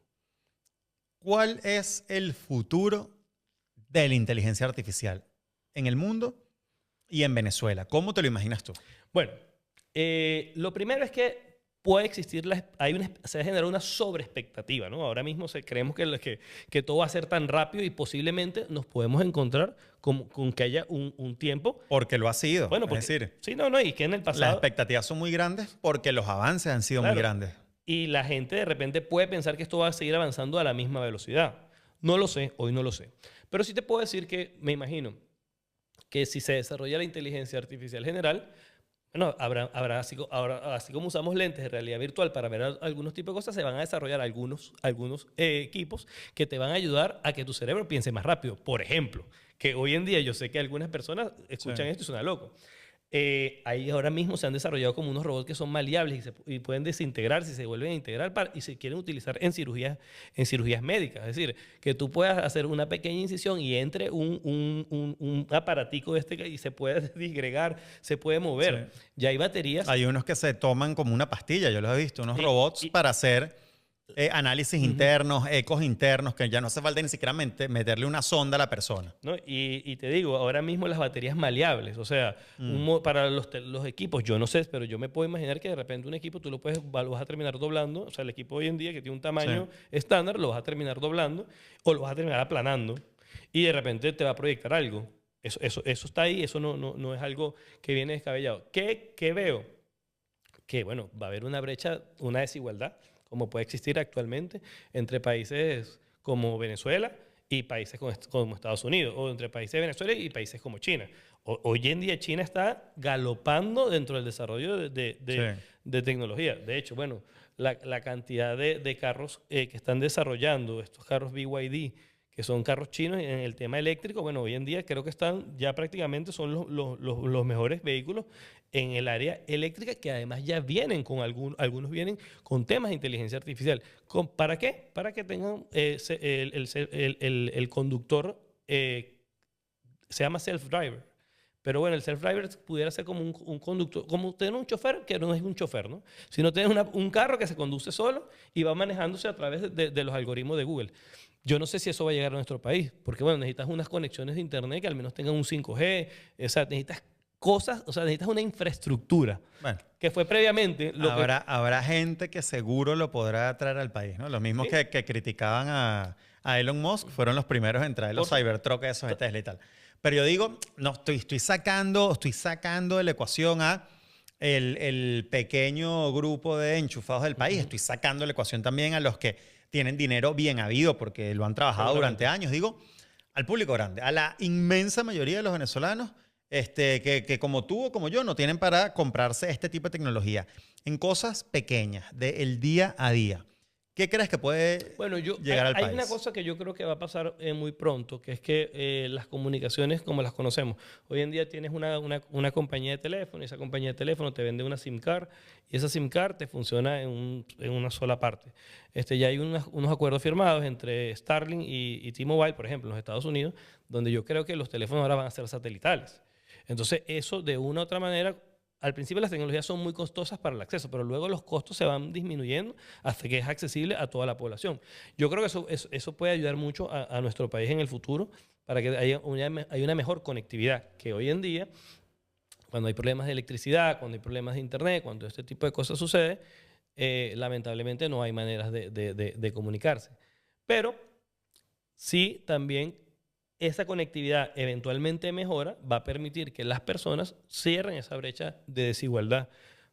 ¿Cuál es el futuro de la inteligencia artificial en el mundo y en Venezuela? ¿Cómo te lo imaginas tú? Bueno, lo primero es que puede existir, se va a generar una sobreexpectativa, ¿no? Ahora mismo creemos que todo va a ser tan rápido y posiblemente nos podemos encontrar con que haya un tiempo. Porque lo ha sido. Bueno, es decir, sí, y que en el pasado... las expectativas son muy grandes porque los avances han sido muy grandes. Y la gente de repente puede pensar que esto va a seguir avanzando a la misma velocidad. No lo sé, hoy no lo sé. Pero sí te puedo decir que me imagino que si se desarrolla la inteligencia artificial general, Bueno, habrá así como usamos lentes de realidad virtual para ver algunos tipos de cosas, se van a desarrollar algunos equipos que te van a ayudar a que tu cerebro piense más rápido. Por ejemplo, que hoy en día yo sé que algunas personas escuchan Sí. esto y suena loco. Ahí ahora mismo se han desarrollado como unos robots que son maleables y pueden desintegrarse y se vuelven a integrar y se quieren utilizar en cirugías médicas. Es decir, que tú puedas hacer una pequeña incisión y entre un aparatico y se puede disgregar, se puede Sí. mover. Ya hay baterías. Hay unos que se toman como una pastilla, yo los he visto, unos Sí, robots y- para hacer análisis Ujú. internos, ecos internos, que ya no hace falta ni siquiera meterle una sonda a la persona. ¿No? Y te digo, ahora mismo las baterías maleables, o sea, para los equipos, yo no sé, pero yo me puedo imaginar que de repente un equipo tú lo vas a terminar doblando, o sea, el equipo hoy en día que tiene un tamaño Sí. estándar, lo vas a terminar doblando o lo vas a terminar aplanando y de repente te va a proyectar algo. Eso está ahí, eso no es algo que viene descabellado. ¿Qué veo? Que, bueno, va a haber una brecha, una desigualdad, como puede existir actualmente entre países como Venezuela y países como Estados Unidos, o entre países de Venezuela y países como China. Hoy en día China está galopando dentro del desarrollo Sí. de tecnología. De hecho, bueno, la cantidad de carros que están desarrollando, estos carros BYD, que son carros chinos en el tema eléctrico, bueno, hoy en día creo que están ya prácticamente son los mejores vehículos en el área eléctrica, que además ya vienen con algunos vienen con temas de inteligencia artificial. ¿Para qué? Para que tengan el conductor, se llama self-driver. Pero bueno, el self-driver pudiera ser como un conductor, como tener un chofer que no es un chofer, ¿no? Sino tener un carro que se conduce solo y va manejándose a través de los algoritmos de Google. Yo no sé si eso va a llegar a nuestro país, porque bueno, necesitas unas conexiones de internet que al menos tengan un 5G, o sea, necesitas cosas, o sea, necesitas una infraestructura Bueno, que fue previamente habrá gente que seguro lo podrá traer al país, ¿no? Los mismos ¿sí? que criticaban a Elon Musk fueron los primeros en traer los Por- Cybertruck esos de Tesla y tal. Pero yo digo, no, estoy sacando de la ecuación a el pequeño grupo de enchufados del país. Ujú. Estoy sacando de la ecuación también a los que tienen dinero bien habido porque lo han trabajado durante Seguramente. años. Digo, al público grande, a la inmensa mayoría de los venezolanos que como tú o como yo no tienen para comprarse este tipo de tecnología en cosas pequeñas del día a día. ¿Qué crees que puede Bueno, llegar al hay una país? cosa que yo creo que va a pasar muy pronto, que es que las comunicaciones como las conocemos, hoy en día tienes una compañía de teléfono y esa compañía de teléfono te vende una SIM card y esa SIM card te funciona en una sola parte. Ya hay unos acuerdos firmados entre Starlink y T-Mobile, por ejemplo, en los Estados Unidos, donde yo creo que los teléfonos ahora van a ser satelitales. Entonces, eso de una u otra manera, al principio las tecnologías son muy costosas para el acceso, pero luego los costos se van disminuyendo hasta que es accesible a toda la población. Yo creo que eso puede ayudar mucho a nuestro país en el futuro para que haya una mejor conectividad, que hoy en día, cuando hay problemas de electricidad, cuando hay problemas de internet, cuando este tipo de cosas sucede, lamentablemente no hay maneras de comunicarse. Pero sí también esa conectividad eventualmente mejora, va a permitir que las personas cierren esa brecha de desigualdad.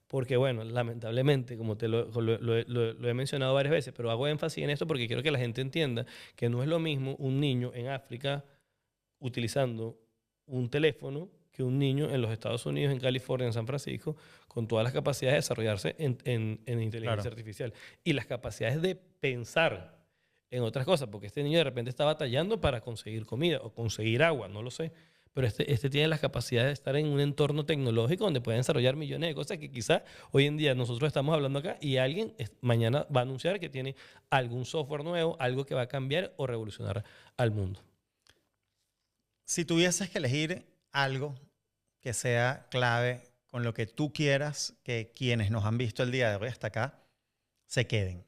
Porque, bueno, lamentablemente, como lo he mencionado varias veces, pero hago énfasis en esto porque quiero que la gente entienda que no es lo mismo un niño en África utilizando un teléfono que un niño en los Estados Unidos, en California, en San Francisco, con todas las capacidades de desarrollarse en inteligencia Claro. artificial y las capacidades de pensar en otras cosas, porque este niño de repente está batallando para conseguir comida o conseguir agua, no lo sé. Pero este tiene las capacidades de estar en un entorno tecnológico donde puede desarrollar millones de cosas que quizás hoy en día nosotros estamos hablando acá y alguien mañana va a anunciar que tiene algún software nuevo, algo que va a cambiar o revolucionar al mundo. Si tuvieses que elegir algo que sea clave con lo que tú quieras que quienes nos han visto el día de hoy hasta acá se queden.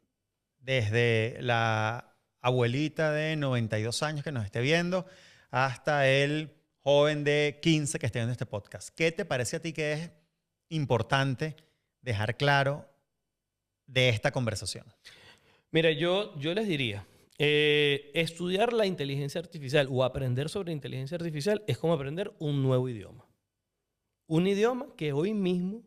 Desde la abuelita de 92 años que nos esté viendo hasta el joven de 15 que esté viendo este podcast. ¿Qué te parece a ti que es importante dejar claro de esta conversación? Mira, yo les diría, estudiar la inteligencia artificial o aprender sobre inteligencia artificial es como aprender un nuevo idioma. Un idioma que hoy mismo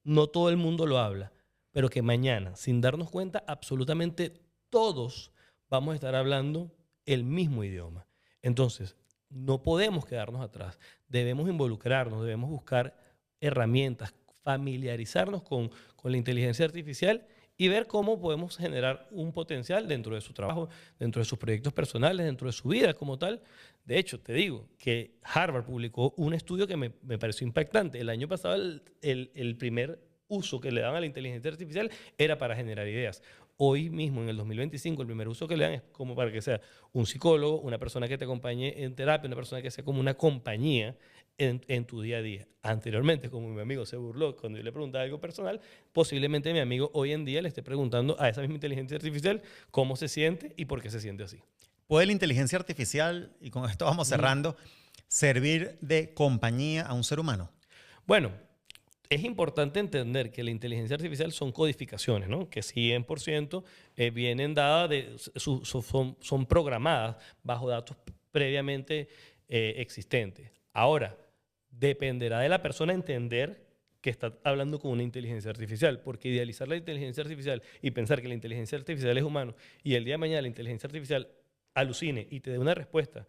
no todo el mundo lo habla, pero que mañana, sin darnos cuenta, absolutamente todos vamos a estar hablando el mismo idioma. Entonces, no podemos quedarnos atrás. Debemos involucrarnos, debemos buscar herramientas, familiarizarnos con la inteligencia artificial y ver cómo podemos generar un potencial dentro de su trabajo, dentro de sus proyectos personales, dentro de su vida como tal. De hecho, te digo que Harvard publicó un estudio que me pareció impactante. El año pasado el primer uso que le daban a la inteligencia artificial era para generar ideas. Hoy mismo, en el 2025, el primer uso que le dan es como para que sea un psicólogo, una persona que te acompañe en terapia, una persona que sea como una compañía en tu día a día. Anteriormente, como mi amigo se burló cuando yo le preguntaba algo personal, posiblemente mi amigo hoy en día le esté preguntando a esa misma inteligencia artificial cómo se siente y por qué se siente así. ¿Puede la inteligencia artificial, y con esto vamos cerrando, servir de compañía a un ser humano? Bueno, es importante entender que la inteligencia artificial son codificaciones, ¿no? Que 100% vienen dadas, son programadas bajo datos previamente existentes. Ahora, dependerá de la persona entender que está hablando con una inteligencia artificial, porque idealizar la inteligencia artificial y pensar que la inteligencia artificial es humano y el día de mañana la inteligencia artificial alucine y te dé una respuesta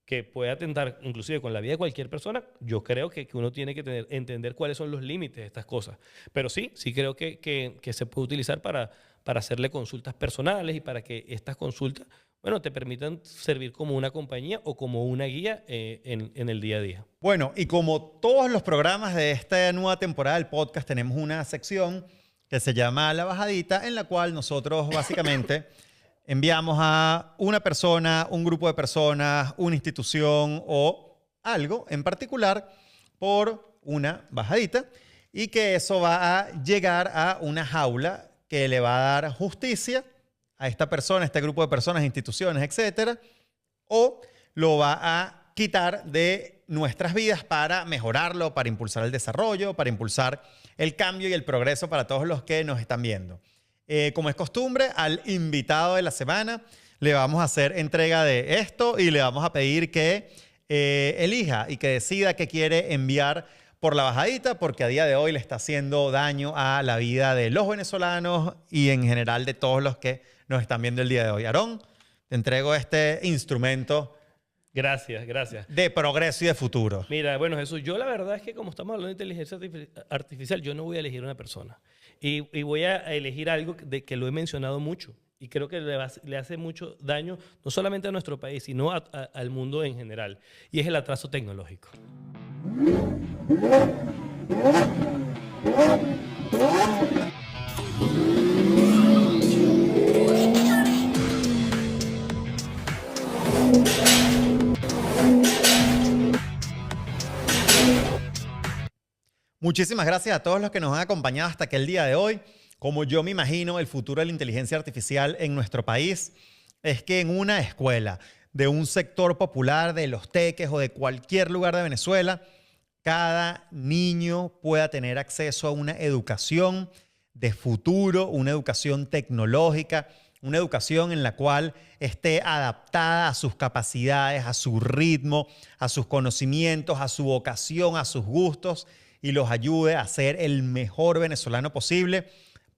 que puede atentar inclusive con la vida de cualquier persona, yo creo que uno tiene que entender cuáles son los límites de estas cosas. Pero sí creo que se puede utilizar para hacerle consultas personales y para que estas consultas, bueno, te permitan servir como una compañía o como una guía en el día a día. Bueno, y como todos los programas de esta nueva temporada del podcast, tenemos una sección que se llama La Bajadita, en la cual nosotros básicamente enviamos a una persona, un grupo de personas, una institución o algo en particular por una bajadita y que eso va a llegar a una jaula que le va a dar justicia a esta persona, a este grupo de personas, instituciones, etcétera, o lo va a quitar de nuestras vidas para mejorarlo, para impulsar el desarrollo, para impulsar el cambio y el progreso para todos los que nos están viendo. Como es costumbre, al invitado de la semana le vamos a hacer entrega de esto y le vamos a pedir que elija y que decida qué quiere enviar por la bajadita, porque a día de hoy le está haciendo daño a la vida de los venezolanos y en general de todos los que nos están viendo el día de hoy. Aarón, te entrego este instrumento. Gracias. De progreso y de futuro. Mira, bueno, Jesús, yo la verdad es que como estamos hablando de inteligencia artificial, yo no voy a elegir una persona. Y voy a elegir algo que lo he mencionado mucho. Y creo que le hace mucho daño, no solamente a nuestro país, sino al mundo en general. Y es el atraso tecnológico. Muchísimas gracias a todos los que nos han acompañado hasta aquel día de hoy. Como yo me imagino el futuro de la inteligencia artificial en nuestro país es que en una escuela de un sector popular, de Los Teques o de cualquier lugar de Venezuela, cada niño pueda tener acceso a una educación de futuro, una educación tecnológica, una educación en la cual esté adaptada a sus capacidades, a su ritmo, a sus conocimientos, a su vocación, a sus gustos y los ayude a ser el mejor venezolano posible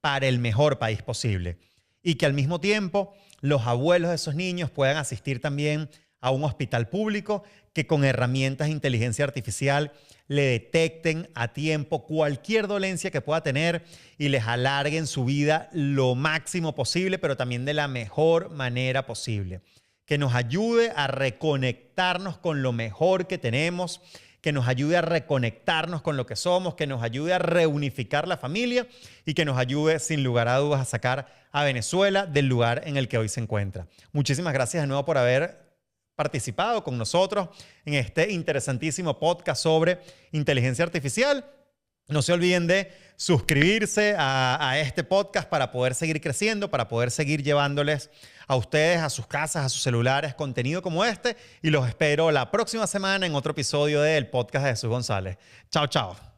para el mejor país posible. Y que al mismo tiempo los abuelos de esos niños puedan asistir también a un hospital público que con herramientas de inteligencia artificial le detecten a tiempo cualquier dolencia que pueda tener y les alarguen su vida lo máximo posible, pero también de la mejor manera posible. Que nos ayude a reconectarnos con lo mejor que tenemos, que nos ayude a reconectarnos con lo que somos, que nos ayude a reunificar la familia y que nos ayude, sin lugar a dudas, a sacar a Venezuela del lugar en el que hoy se encuentra. Muchísimas gracias de nuevo por haber participado con nosotros en este interesantísimo podcast sobre inteligencia artificial. No se olviden de suscribirse a este podcast para poder seguir creciendo, para poder seguir llevándoles a ustedes, a sus casas, a sus celulares, contenido como este. Y los espero la próxima semana en otro episodio del podcast de Jesús González. Chao, chao.